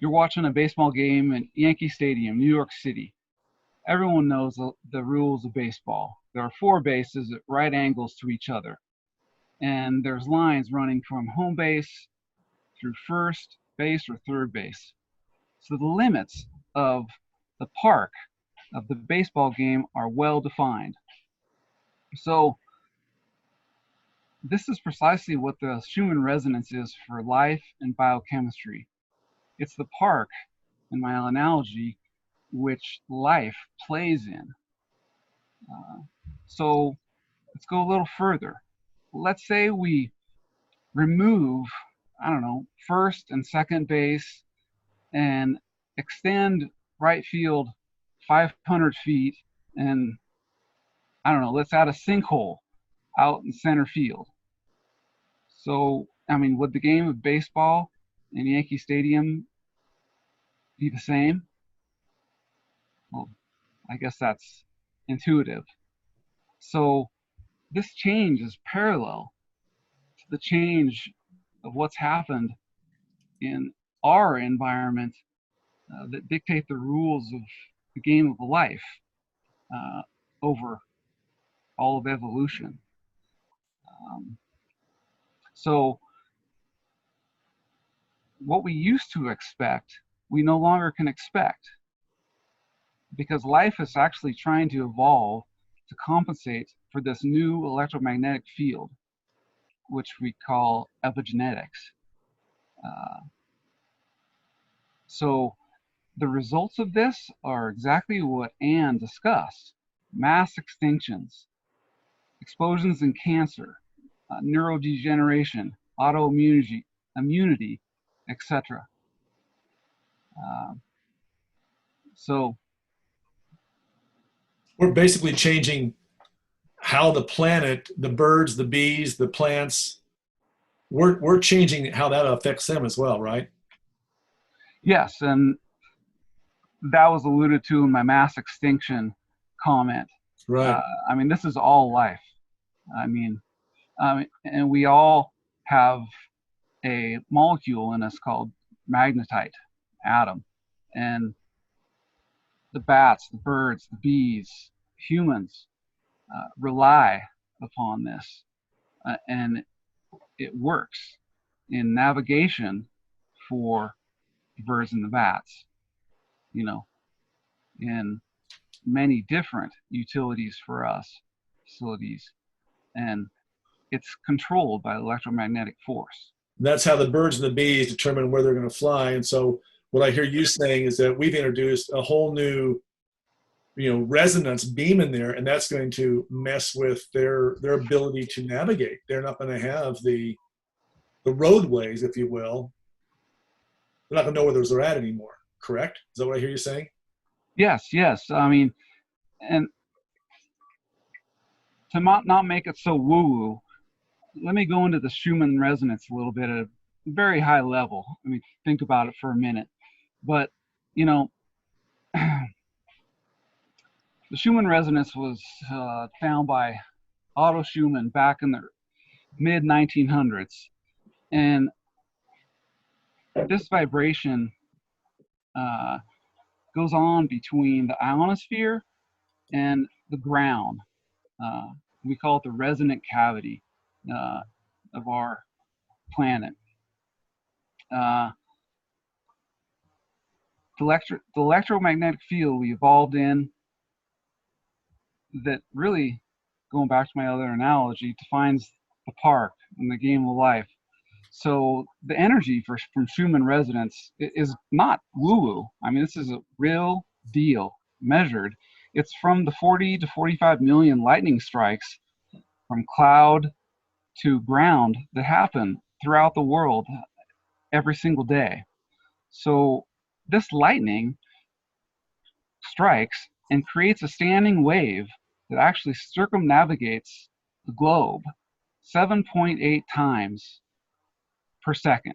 you're watching a baseball game at Yankee Stadium, New York City. Everyone knows the rules of baseball. There are 4 bases at right angles to each other. And there's lines running from home base through first base or third base. So the limits of the park of the baseball game are well defined. So this is precisely what the Schumann resonance is for life and biochemistry. It's the park, in my analogy, which life plays in. So let's go a little further. Let's say we remove, I don't know, first and second base and extend right field 500 feet, and I don't know, let's add a sinkhole out in center field. So, I mean, would the game of baseball in Yankee Stadium be the same? Well, I guess that's intuitive. So this change is parallel to the change of what's happened in our environment that dictate the rules of the game of life over all of evolution. So what we used to expect, we no longer can expect, because life is actually trying to evolve to compensate for this new electromagnetic field, which we call epigenetics. So the results of this are exactly what Anne discussed: mass extinctions, explosions in cancer, neurodegeneration, autoimmunity, immunity, etc. So we're basically changing how the planet, the birds, the bees, the plants, we're changing how that affects them as well, right? Yes, and that was alluded to in my mass extinction comment. Right. I mean, this is all life. I mean, and we all have a molecule in us called magnetite atom, and the bats, the birds, the bees, humans rely upon this, and it works in navigation for the birds and the bats, you know, in many different utilities for us, facilities, and it's controlled by electromagnetic force. That's how the birds and the bees determine where they're going to fly. And so what I hear you saying is that we've introduced a whole new, resonance beam in there, and that's going to mess with their ability to navigate. They're not going to have the roadways, if you will. They're not going to know where those are at anymore. Correct? Is that what I hear you saying? Yes. I mean, and to not make it so woo-woo, let me go into the Schumann resonance a little bit at a very high level. I mean, think about it for a minute. But, the Schumann resonance was found by Otto Schumann back in the mid-1900s. And this vibration goes on between the ionosphere and the ground. We call it the resonant cavity of our planet. The electromagnetic field we evolved in, that really, going back to my other analogy, defines the park and the game of life. So the energy from Schumann resonance is not woo-woo. I mean, this is a real deal measured. It's from the 40 to 45 million lightning strikes from cloud to ground that happen throughout the world every single day. So this lightning strikes and creates a standing wave that actually circumnavigates the globe 7.8 times per second.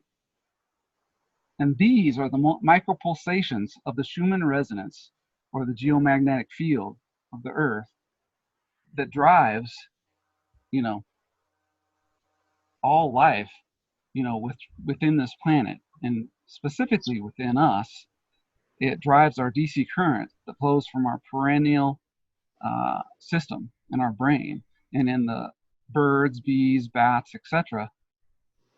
And these are the micropulsations of the Schumann resonance, or the geomagnetic field of the Earth, that drives, all life, within this planet, and specifically within us. It drives our DC current that flows from our perennial system in our brain, and in the birds, bees, bats, etc.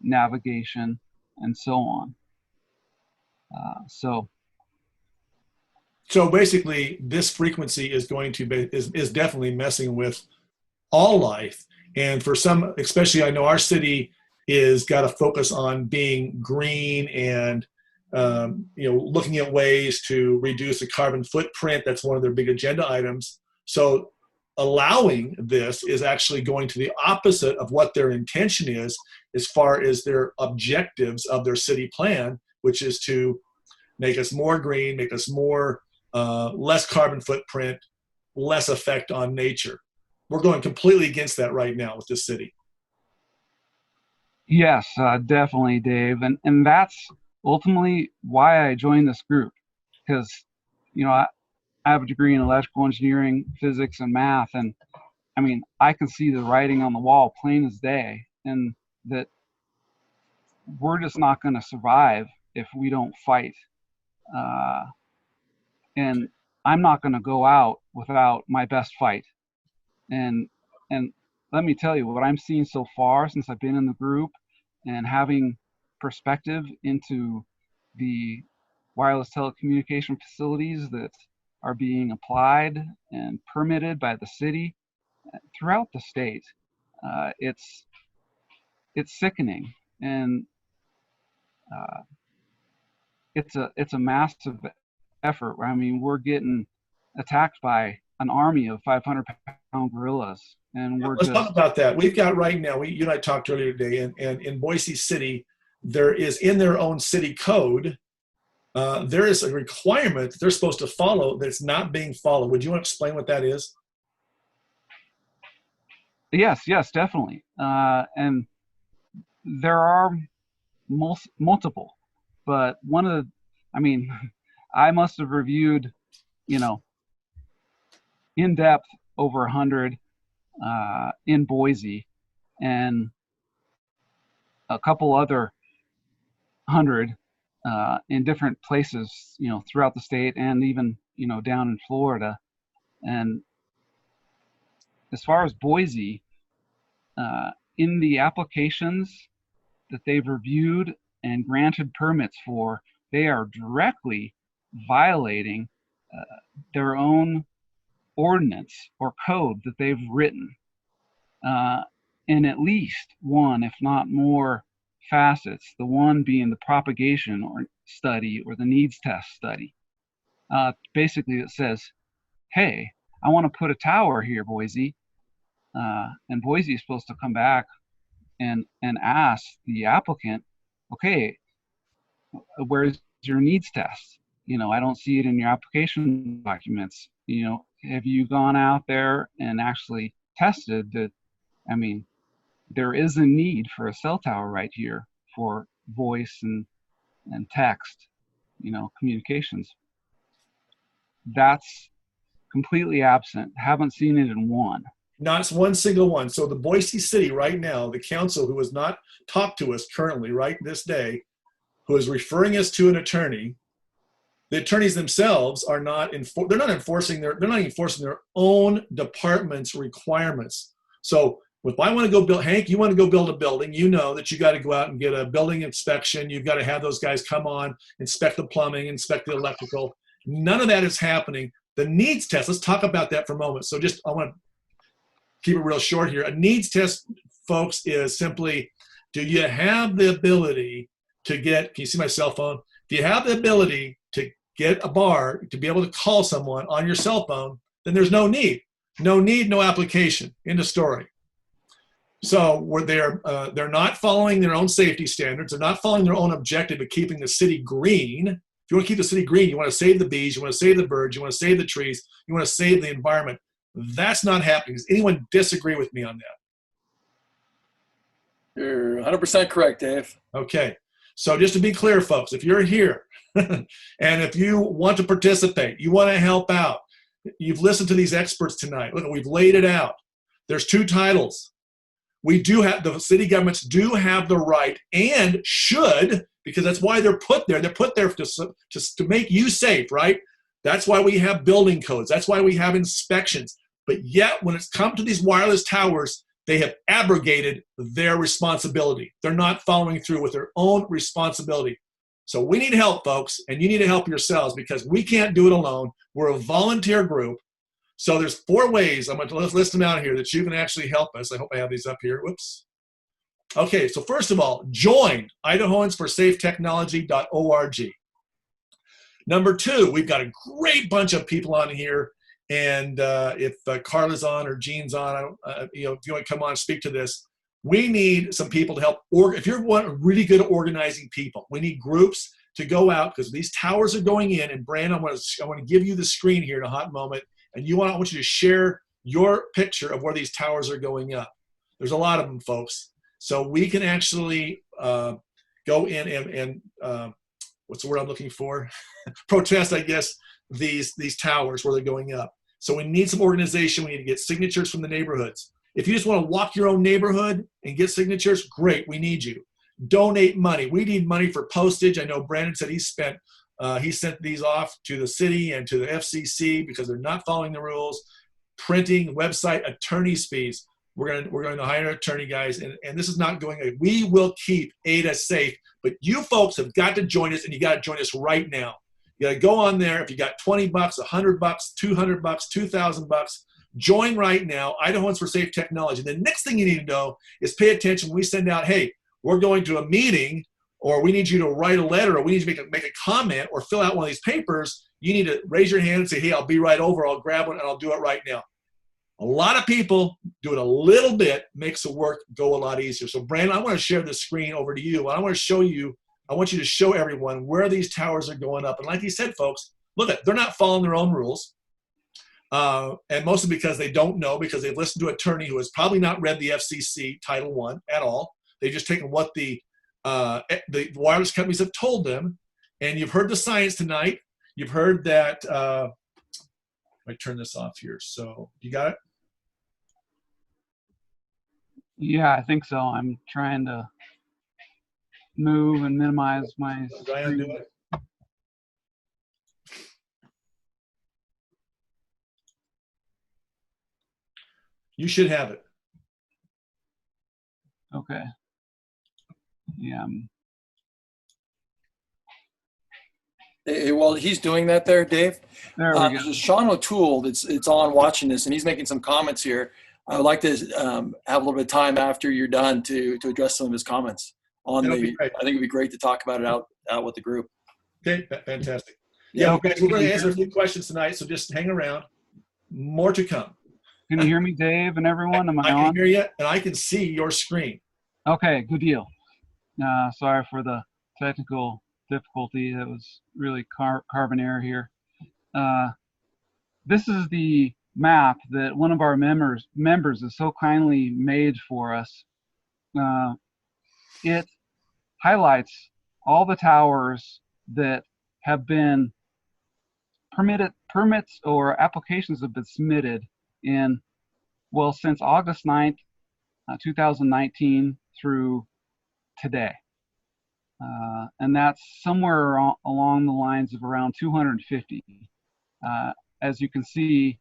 navigation and so on. So basically, this frequency is going to be is definitely messing with all life. And for some, especially, I know our city is got to focus on being green and looking at ways to reduce the carbon footprint. That's one of their big agenda items. So allowing this is actually going to the opposite of what their intention is as far as their objectives of their city plan, which is to make us more green, make us more less carbon footprint, less effect on nature. We're going completely against that right now with this city. Yes, definitely, Dave. And that's ultimately why I joined this group, because, I have a degree in electrical engineering, physics, and math. And I mean, I can see the writing on the wall plain as day, and that we're just not going to survive if we don't fight. And I'm not going to go out without my best fight. And let me tell you, what I'm seeing so far since I've been in the group and having perspective into the wireless telecommunication facilities that are being applied and permitted by the city throughout the state, it's sickening, and it's a massive effort. I mean, we're getting attacked by an army of 500-pound gorillas, and Let's talk about that. We've got right now, you and I talked earlier today, and in Boise City, there is in their own city code, there is a requirement that they're supposed to follow that's not being followed. Would you want to explain what that is? Yes, definitely. And there are multiple, but one of the, I must have reviewed, in depth over 100 in Boise, and a couple other 100 in different places, throughout the state, and even, down in Florida. And as far as Boise, in the applications that they've reviewed and granted permits for, they are directly violating their own ordinance or code that they've written in at least one, if not more, facets. The one being the propagation or study or the needs test study. Basically, it says, hey, I want to put a tower here, Boise. And Boise is supposed to come back and ask the applicant, okay, where's your needs test? I don't see it in your application documents. Have you gone out there and actually tested that? There is a need for a cell tower right here for voice and text, communications. That's completely absent. Haven't seen it in one. Not one single one. So the Boise City right now, the council, who has not talked to us currently right this day, who is referring us to an attorney, the attorneys themselves are not enforcing their own department's requirements. So if I want to go build, Hank, you want to go build a building, you know that you got to go out and get a building inspection. You've got to have those guys come on, inspect the plumbing, inspect the electrical. None of that is happening. The needs test, let's talk about that for a moment. So I want to keep it real short here. A needs test, folks, is simply, do you have the ability to get, can you see my cell phone? Do you have the ability to get a bar, to be able to call someone on your cell phone? Then there's no need. No need, no application. End of story. So they're not following their own safety standards. They're not following their own objective of keeping the city green. If you want to keep the city green, you want to save the bees, you want to save the birds, you want to save the trees, you want to save the environment. That's not happening. Does anyone disagree with me on that? You're 100% correct, Dave. Okay. So just to be clear, folks, if you're here and if you want to participate, you want to help out, you've listened to these experts tonight. Look, we've laid it out. There's two titles. The city governments do have the right and should, because that's why they're put there. They're put there to make you safe, right? That's why we have building codes. That's why we have inspections. But yet, when it's come to these wireless towers, they have abrogated their responsibility. They're not following through with their own responsibility. So we need help, folks, and you need to help yourselves because we can't do it alone. We're a volunteer group. So there's 4 ways, I'm going to list them out here, that you can actually help us. I hope I have these up here. Whoops. Okay, so first of all, join Idahoansforsafetechnology.org. Number 2, we've got a great bunch of people on here. And if Carla's on or Jean's on, if you want to come on and speak to this, we need some people to help. If you're really good at organizing people, we need groups to go out because these towers are going in. And Brandon, I want to give you the screen here in a hot moment. And I want you to share your picture of where these towers are going up. There's a lot of them, folks. So we can actually go in and what's the word I'm looking for? Protest, I guess, these towers where they're going up. So we need some organization. We need to get signatures from the neighborhoods. If you just want to walk your own neighborhood and get signatures, great, we need you. Donate money. We need money for postage. I know Brandon said he sent these off to the city and to the FCC because they're not following the rules. Printing, website, attorney's fees. We're going to hire an attorney, guys, and this is not going away. We will keep Ada safe, but you folks have got to join us, and you got to join us right now. You got to go on there. If you got $20, $100, $200, $2,000, join right now. Idahoans for Safe Technology. The next thing you need to know is pay attention when we send out, hey, we're going to a meeting, or we need you to write a letter, or we need you to make a comment, or fill out one of these papers. You need to raise your hand and say, hey, I'll be right over. I'll grab one, and I'll do it right now. A lot of people do it a little bit, makes the work go a lot easier. So, Brandon, I want to share the screen over to you. I want you to show everyone where these towers are going up. And like you said, folks, look at, they're not following their own rules. And mostly because they don't know, because they've listened to an attorney who has probably not read the FCC Title I at all. They've just taken what the wireless companies have told them. And you've heard the science tonight. You've heard that, let me turn this off here. So you got it? Yeah, I think so. I'm trying to move and minimize my Brian, do it. You should have it. Okay. Yeah. Hey, while he's doing that there, Dave, there we go. There's Sean O'Toole it's on watching this, and he's making some comments here. I would like to have a little bit of time after you're done to address some of his comments on I think it'd be great to talk about it out with the group. Okay, fantastic. Yeah, okay. We're going to answer a few questions tonight, so just hang around. More to come. Can you hear me, Dave, and everyone? Am I on? I can hear you, and I can see your screen. Okay, good deal. Sorry for the technical difficulty. That was really carbon error here. This is the map that one of our members has so kindly made for us. It highlights all the towers that have been permits or applications have been submitted since August 9th, 2019 through today. And that's somewhere along the lines of around 250. As you can see,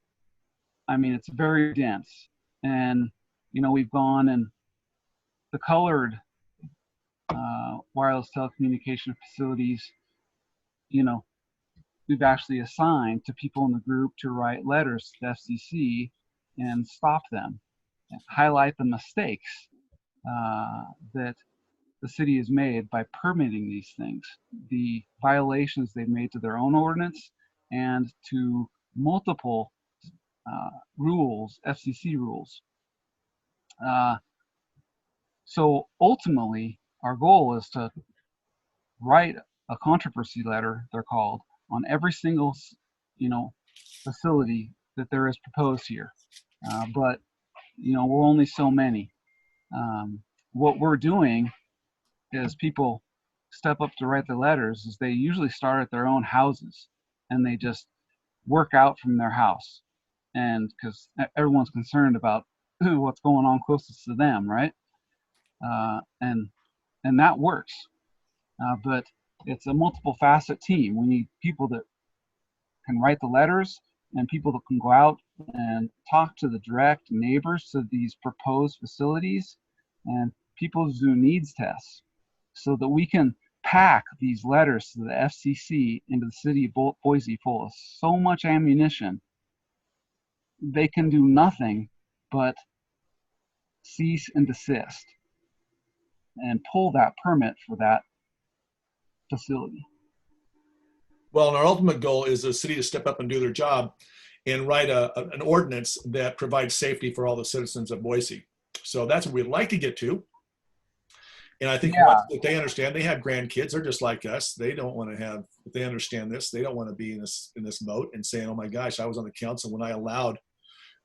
I mean, it's very dense. And, we've gone and the colored wireless telecommunication facilities, we've actually assigned to people in the group to write letters to the FCC and stop them, and highlight the mistakes that the city has made by permitting these things, the violations they've made to their own ordinance and to multiple rules, FCC rules. So ultimately, our goal is to write a controversy letter, they're called, on every single, facility that there is proposed here. But, we're only so many. What we're doing is people step up to write the letters is they usually start at their own houses and they just work out from their house. And because everyone's concerned about what's going on closest to them, right? And that works. But it's a multiple facet team. We need people that can write the letters and people that can go out and talk to the direct neighbors to these proposed facilities and people do needs tests so that we can pack these letters to the FCC into the city of Boise full of so much ammunition, they can do nothing but cease and desist and pull that permit for that facility. Well, and our ultimate goal is the city to step up and do their job and write an ordinance that provides safety for all the citizens of Boise. So that's what we'd like to get to. And I think once that they understand, they have grandkids, they're just like us. They don't want to have, if they understand this, they don't want to be in this boat and saying, oh my gosh, I was on the council when I allowed,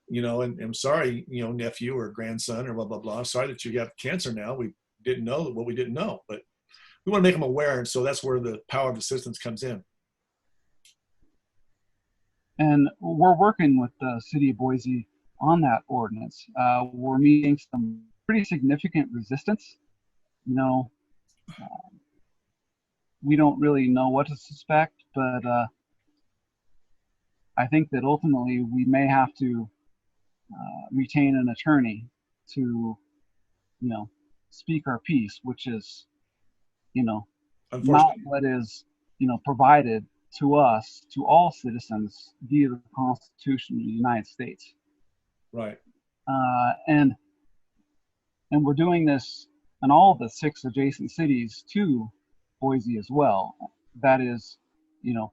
you know, and I'm sorry, you know, nephew or grandson or blah, blah, blah. I'm sorry that you got cancer now. We didn't know what we didn't know, but we want to make them aware. And so that's where the power of the citizens comes in. And we're working with the city of Boise on that ordinance. We're meeting some pretty significant resistance. You know, we don't really know what to suspect, but I think that ultimately we may have to retain an attorney to, you know, speak our piece, which is, you know, not what is, you know, provided to us, to all citizens via the Constitution of the United States. Right. And we're doing this in all the 6 adjacent cities to Boise as well. That is, you know,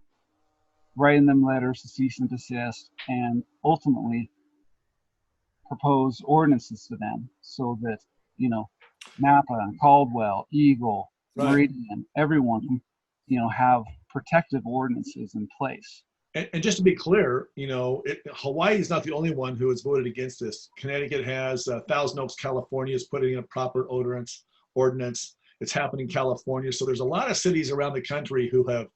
writing them letters to cease and desist and ultimately propose ordinances to them so that, you know, Napa and Caldwell, Eagle, Meridian, everyone, you know, have protective ordinances in place. And just to be clear, you know, Hawaii is not the only one who has voted against this. Connecticut has, Thousand Oaks, California is putting in a proper ordinance. It's happening in California. So there's a lot of cities around the country who have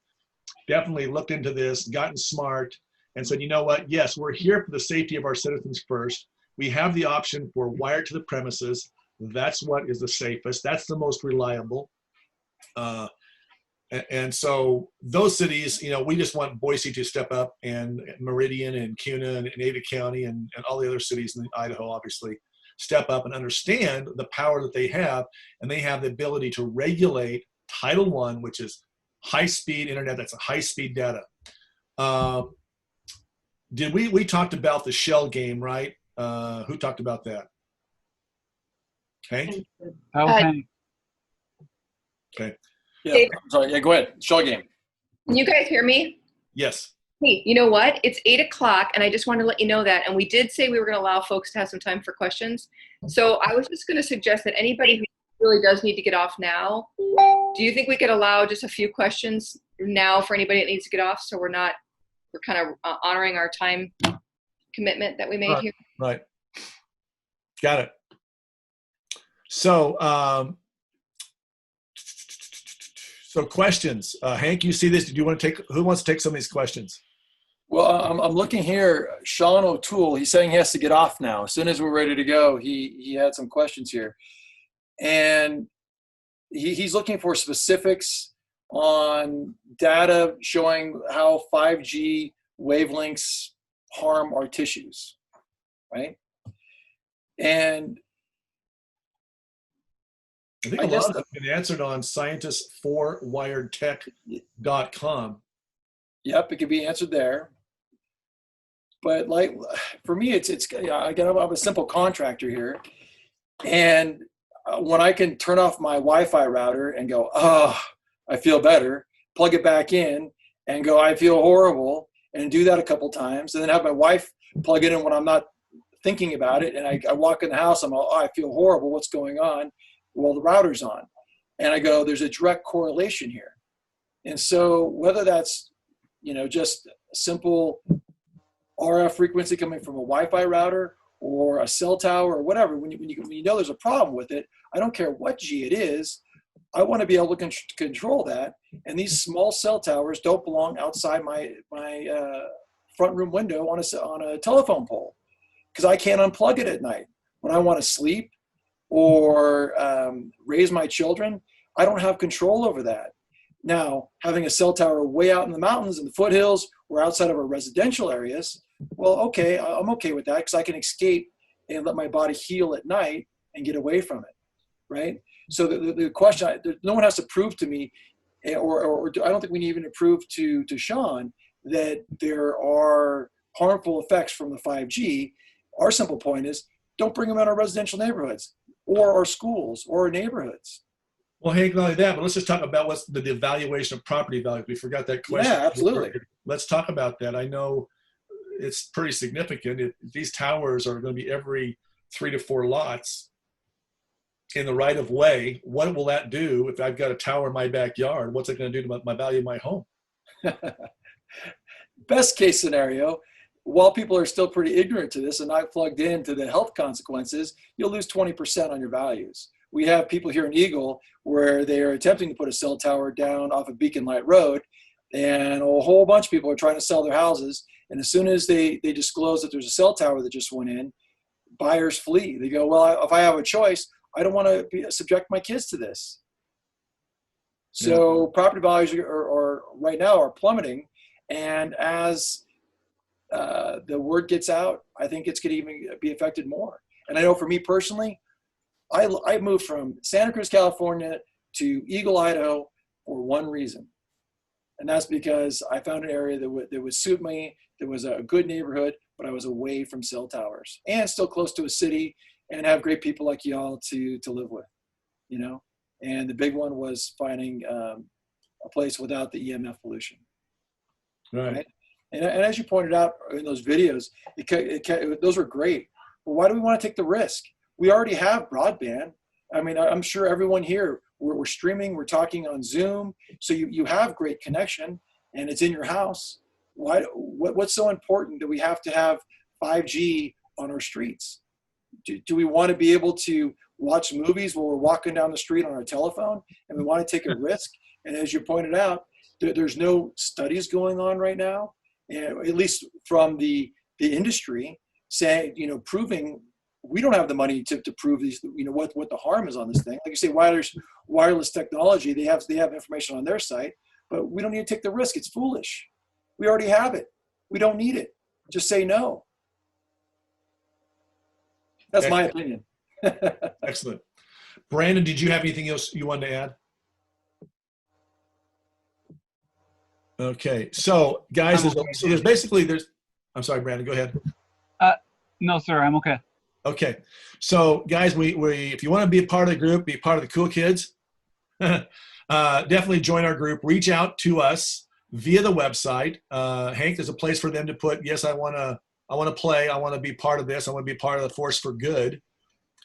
definitely looked into this, gotten smart, and said, you know what, yes, we're here for the safety of our citizens first. We have the option for wired to the premises. That's what is the safest. That's the most reliable. And so those cities, you know, we just want Boise to step up, and Meridian and Kuna and Ada County and all the other cities in Idaho, obviously, step up and understand the power that they have. And they have the ability to regulate Title I, which is high-speed internet. That's a high-speed data. We talked about the shell game, right? Who talked about that? Hank? Hank. Okay. Yeah, I'm sorry. Yeah, go ahead. Shell game. Can you guys hear me? Yes. Hey, you know what? It's 8 o'clock, and I just wanted to let you know that. And we did say we were going to allow folks to have some time for questions. So I was just going to suggest that anybody who really does need to get off now, do you think we could allow just a few questions now for anybody that needs to get off, so we're kind of honoring our time commitment that we made here? Right. Got it. So, so questions. Hank, you see this? Do you want to take? Who wants to take some of these questions? Well, I'm looking here. Sean O'Toole, he's saying he has to get off now. As soon as we're ready to go, he had some questions here. And he's looking for specifics on data showing how 5G wavelengths harm our tissues, right? And I think a lot of them have been answered on scientists4wiredtech.com. Yep, it could be answered there. But like for me, it's again, I'm a simple contractor here, and when I can turn off my Wi-Fi router and go, oh, I feel better, plug it back in and go, I feel horrible, and do that a couple times, and then have my wife plug it in when I'm not thinking about it, and I walk in the house, I'm all, oh, I feel horrible, what's going on? Well, the router's on. And I go, there's a direct correlation here. And so whether that's, you know, just a simple RF frequency coming from a Wi-Fi router or a cell tower or whatever, when you know there's a problem with it, I don't care what G it is, I want to be able to control that. And these small cell towers don't belong outside my front room window on a telephone pole, because I can't unplug it at night. When I want to sleep or raise my children, I don't have control over that. Now, having a cell tower way out in the mountains and the foothills or outside of our residential areas, Well, okay, I'm okay with that because I can escape and let my body heal at night and get away from it, right? So the question, no one has to prove to me, or I don't think we need even to prove to Sean that there are harmful effects from the 5G. Our simple point is, don't bring them in our residential neighborhoods or our schools or our neighborhoods. Well, Hank, not only that, but let's just talk about what's the evaluation of property value. We forgot that question. Yeah, absolutely. Let's talk about that. I know it's pretty significant. If these towers are going to be every 3 to 4 lots in the right of way, what will that do if I've got a tower in my backyard? What's it going to do to my value of my home? Best case scenario, while people are still pretty ignorant to this and not plugged into the health consequences, you'll lose 20% on your values. We have people here in Eagle where they are attempting to put a cell tower down off of Beacon Light Road, and a whole bunch of people are trying to sell their houses. And as soon as they disclose that there's a cell tower that just went in, buyers flee. They go, well, if I have a choice, I don't want to subject my kids to this. So property values are right now are plummeting. And as the word gets out, I think it's going to even be affected more. And I know for me personally, I moved from Santa Cruz, California to Eagle, Idaho for one reason. And that's because I found an area that would suit me. There was a good neighborhood, but I was away from cell towers and still close to a city and have great people like y'all to live with, you know? And the big one was finding a place without the EMF pollution. Right. And as you pointed out in those videos, those were great. But why do we want to take the risk? We already have broadband. I mean, I'm sure everyone here, we're streaming, we're talking on Zoom. So you have great connection and it's in your house. What's so important that we have to have 5G on our streets? Do we want to be able to watch movies while we're walking down the street on our telephone and we want to take a risk? And as you pointed out, there's no studies going on right now, at least from the industry, saying, proving we don't have the money to prove these, what the harm is on this thing. Like you say, wireless technology, they have information on their site, but we don't need to take the risk. It's foolish. We already have it. We don't need it. Just say no. That's my opinion. Excellent. Brandon, did you have anything else you wanted to add? Okay, so guys, I'm sorry, Brandon, go ahead. No, sir, I'm okay. Okay, so guys, we if you want to be a part of the group, be part of the cool kids, definitely join our group. Reach out to us via the website. Hank, there's a place for them to put, yes, I want to play, I want to be part of this, I want to be part of the force for good,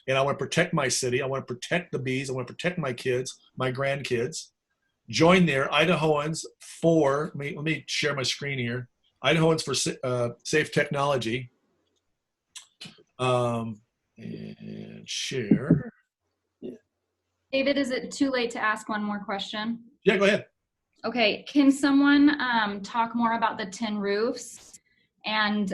and I want to protect my city, I want to protect the bees, I want to protect my kids, my grandkids. Join there, Idahoans for, let me share my screen here, Idahoans for Safe Technology. And share. David, is it too late to ask one more question? Yeah, go ahead. Okay, can someone talk more about the tin roofs and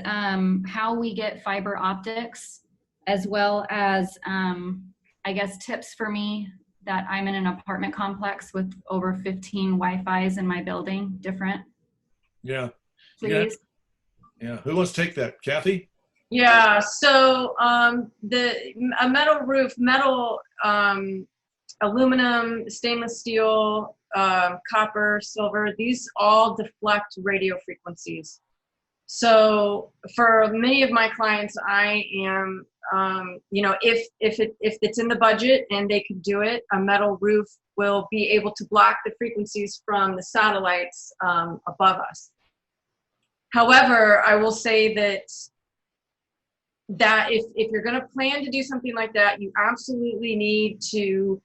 how we get fiber optics, as well as, I guess, tips for me that I'm in an apartment complex with over 15 Wi-Fis in my building, different? Yeah. Please. Yeah. Who wants to take that? Kathy? Yeah, so a metal roof, aluminum, stainless steel, copper, silver, these all deflect radio frequencies. So for many of my clients, I am, if it's in the budget and they can do it, a metal roof will be able to block the frequencies from the satellites above us. However, I will say that if you're going to plan to do something like that, you absolutely need to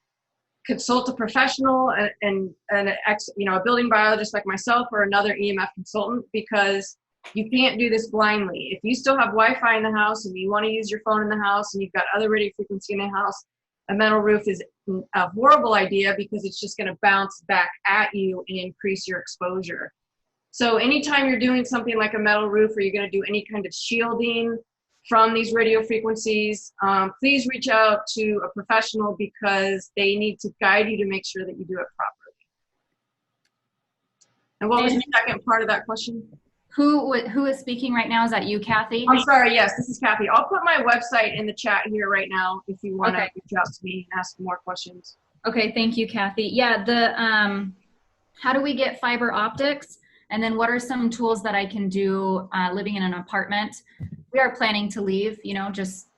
consult a professional and a building biologist like myself or another EMF consultant, because you can't do this blindly. If you still have Wi-Fi in the house and you want to use your phone in the house and you've got other radio frequency in the house, a metal roof is a horrible idea because it's just going to bounce back at you and increase your exposure. So anytime you're doing something like a metal roof or you're going to do any kind of shielding from these radio frequencies, please reach out to a professional because they need to guide you to make sure that you do it properly. And what was the second part of that question? Who is speaking right now? Is that you, Kathy? I'm sorry. Yes, this is Kathy. I'll put my website in the chat here right now if you want to Okay. reach out to me and ask more questions. Okay, thank you, Kathy. Yeah, how do we get fiber optics? And then what are some tools that I can do living in an apartment? We are planning to leave, just,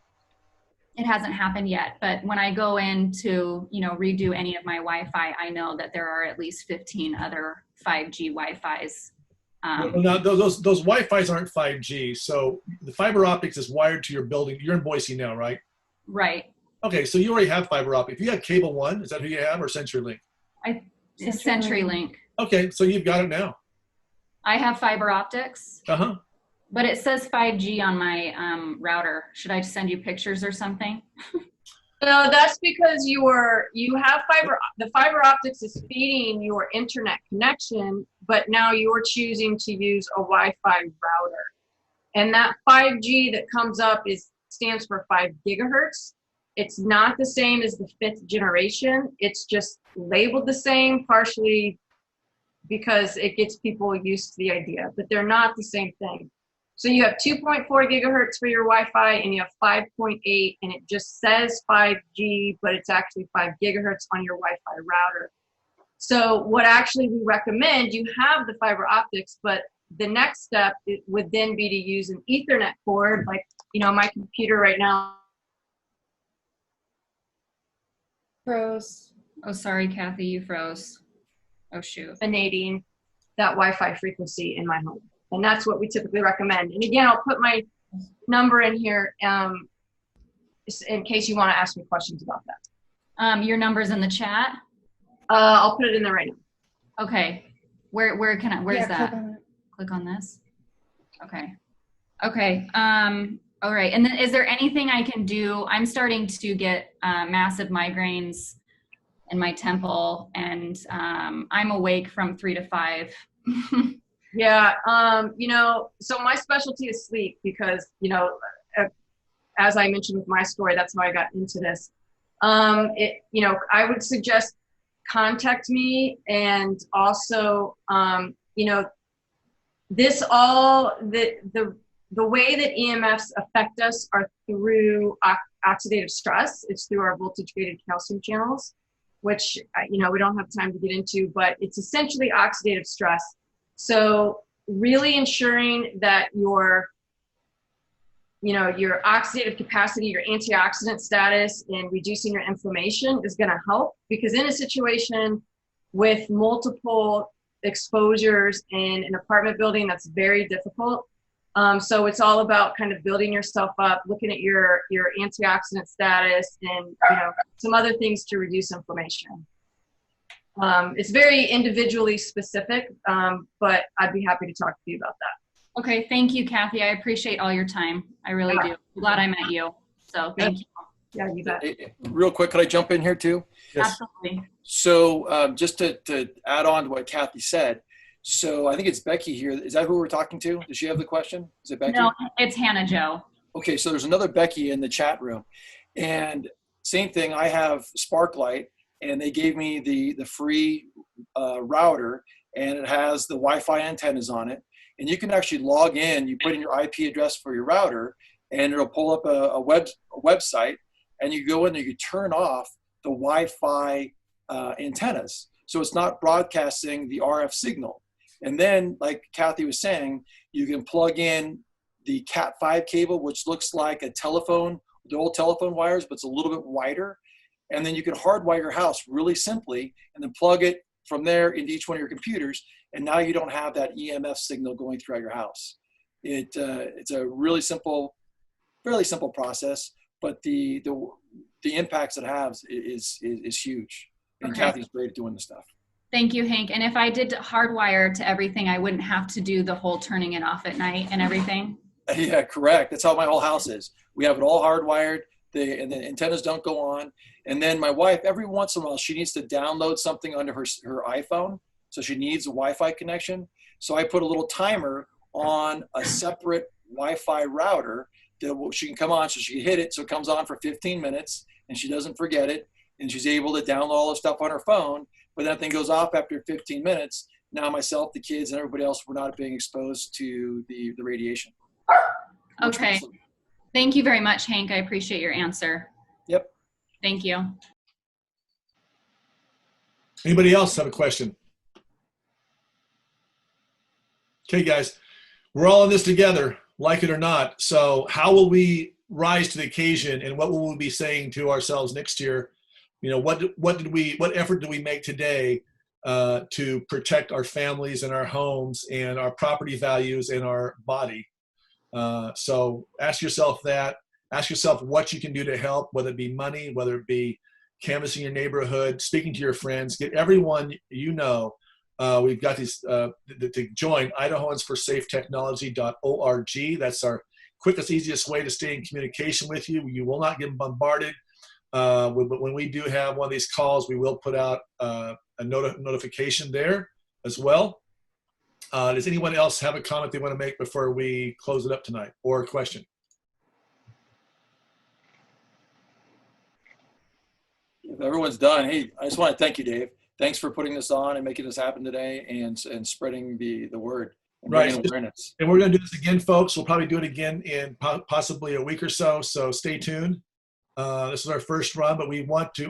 it hasn't happened yet. But when I go in to, redo any of my Wi-Fi, I know that there are at least 15 other 5G Wi-Fis. No, those Wi-Fis aren't 5G. So the fiber optics is wired to your building. You're in Boise now, right? Right. Okay, so you already have fiber optic. If you have Cable One, is that who you have, or CenturyLink? It's CenturyLink. Okay, so you've got it now. I have fiber optics. Uh-huh. But it says 5G on my router. Should I send you pictures or something? No, that's because you have fiber. The fiber optics is feeding your internet connection, but now you're choosing to use a Wi-Fi router. And that 5G that comes up stands for 5 gigahertz. It's not the same as the 5th generation. It's just labeled the same, partially because it gets people used to the idea, but they're not the same thing. So you have 2.4 gigahertz for your Wi-Fi, and you have 5.8, and it just says 5G, but it's actually 5 gigahertz on your Wi-Fi router. So what actually we recommend, you have the fiber optics, but the next step would then be to use an Ethernet cord, like, my computer right now. Froze. Oh, sorry, Kathy, you froze. Oh, shoot. Eliminating that Wi-Fi frequency in my home. And that's what we typically recommend. And again, I'll put my number in here in case you want to ask me questions about that. Your number's in the chat? I'll put it in there right now. Okay. Where's that? Click on this. Okay. Okay. All right. And then is there anything I can do? I'm starting to get massive migraines in my temple, and I'm awake from 3 to 5. Yeah. So my specialty is sleep because, as I mentioned with my story, that's how I got into this. I would suggest contact me, and also, the way that EMFs affect us are through oxidative stress. It's through our voltage-gated calcium channels, which, we don't have time to get into, but it's essentially oxidative stress. So really ensuring that your oxidative capacity, your antioxidant status, and reducing your inflammation is going to help, because in a situation with multiple exposures in an apartment building, that's very difficult. So it's all about kind of building yourself up, looking at your antioxidant status, and some other things to reduce inflammation. It's very individually specific, but I'd be happy to talk to you about that. Okay, thank you, Kathy. I appreciate all your time. I really do. I'm glad I met you. So thank you. Yeah, you bet. Real quick, could I jump in here too? Yes. Absolutely. So just to add on to what Kathy said, so I think it's Becky here. Is that who we're talking to? Does she have the question? Is it Becky? No, it's Hannah Jo. Okay, so there's another Becky in the chat room. And same thing, I have Sparklight, and they gave me the free router, and it has the Wi-Fi antennas on it. And you can actually log in, you put in your IP address for your router, and it'll pull up a website, and you go in there, you turn off the Wi-Fi antennas. So it's not broadcasting the RF signal. And then, like Kathy was saying, you can plug in the Cat5 cable, which looks like a telephone, the old telephone wires, but it's a little bit wider. And then you can hardwire your house really simply, and then plug it from there into each one of your computers. And now you don't have that EMF signal going throughout your house. It's a really simple, fairly simple process, but the impacts it has is huge. And Okay. Kathy's great at doing this stuff. Thank you, Hank. And if I did hardwire to everything, I wouldn't have to do the whole turning it off at night and everything? Yeah, correct. That's how my whole house is. We have it all hardwired. And the antennas don't go on. And then my wife, every once in a while, she needs to download something onto her iPhone. So she needs a Wi-Fi connection. So I put a little timer on a separate Wi-Fi router that she can come on, so she can hit it. So it comes on for 15 minutes and she doesn't forget it. And she's able to download all the stuff on her phone. But that thing goes off after 15 minutes. now myself, the kids, and everybody else were not being exposed to the radiation. Okay. Thank you very much, Hank. I appreciate your answer. Yep. Thank you. Anybody else have a question? Okay, guys, we're all in this together, like it or not. So how will we rise to the occasion, and what will we be saying to ourselves next year? You know, what effort do we make today to protect our families and our homes and our property values and our body? So ask yourself that. Ask yourself what you can do to help, whether it be money, whether it be canvassing your neighborhood, speaking to your friends, get everyone you know. We've got these to join Idahoansforsafetechnology.org. That's our quickest, easiest way to stay in communication with you. You will not get bombarded. But when we do have one of these calls, we will put out a notification there as well. Does anyone else have a comment they want to make before we close it up tonight, or a question? If everyone's done, hey, I just want to thank you, Dave. Thanks for putting this on and making this happen today, and spreading the word and bringing awareness. And we're going to do this again, folks. We'll probably do it again in possibly a week or so. So stay tuned. This is our first run, but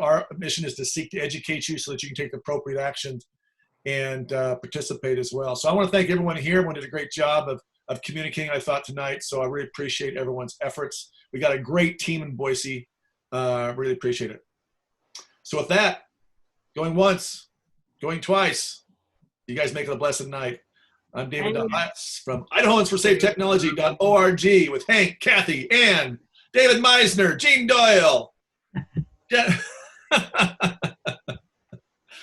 our mission is to seek to educate you so that you can take appropriate actions and participate as well. So I want to thank everyone here. Everyone did a great job of communicating, I thought, tonight. So I really appreciate everyone's efforts. We got a great team in Boise. Really appreciate it. So with that, going once, going twice, you guys make it a blessed night. I'm David DeHaas from Idahoansforsafetechnology.org with Hank, Kathy, Ann, David Meisner, Gene Doyle,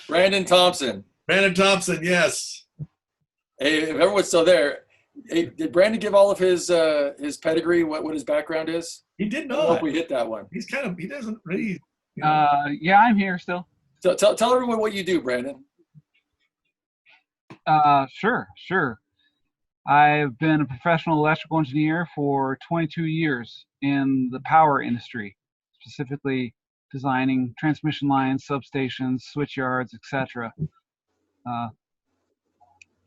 Brandon Thompson. Brandon Thompson, yes. Hey, if everyone's still there, hey, did Brandon give all of his pedigree, what his background is? He did not. I hope we hit that one. He doesn't really. Yeah, I'm here still. So tell everyone what you do, Brandon. Sure. I've been a professional electrical engineer for 22 years in the power industry, specifically designing transmission lines, substations, switch yards, etc.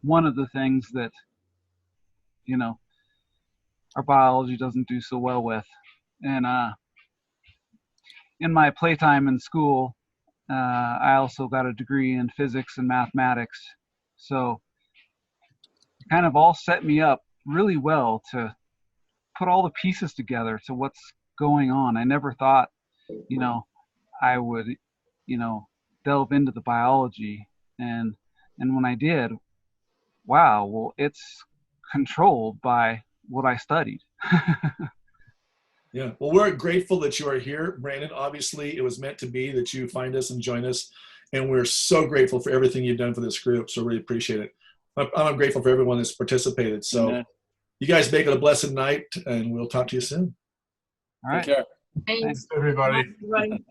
One of the things that, our biology doesn't do so well with. And in my playtime in school, I also got a degree in physics and mathematics. So it kind of all set me up really well to put all the pieces together to what's going on. I never thought, I would, delve into the biology. And when I did, wow, well, it's controlled by what I studied. Yeah, well, we're grateful that you are here, Brandon. Obviously, it was meant to be that you find us and join us, and we're so grateful for everything you've done for this group, so really appreciate it. I'm grateful for everyone that's participated. So you guys make it a blessed night, and we'll talk to you soon. All right. Take care. Thanks, everybody. everybody.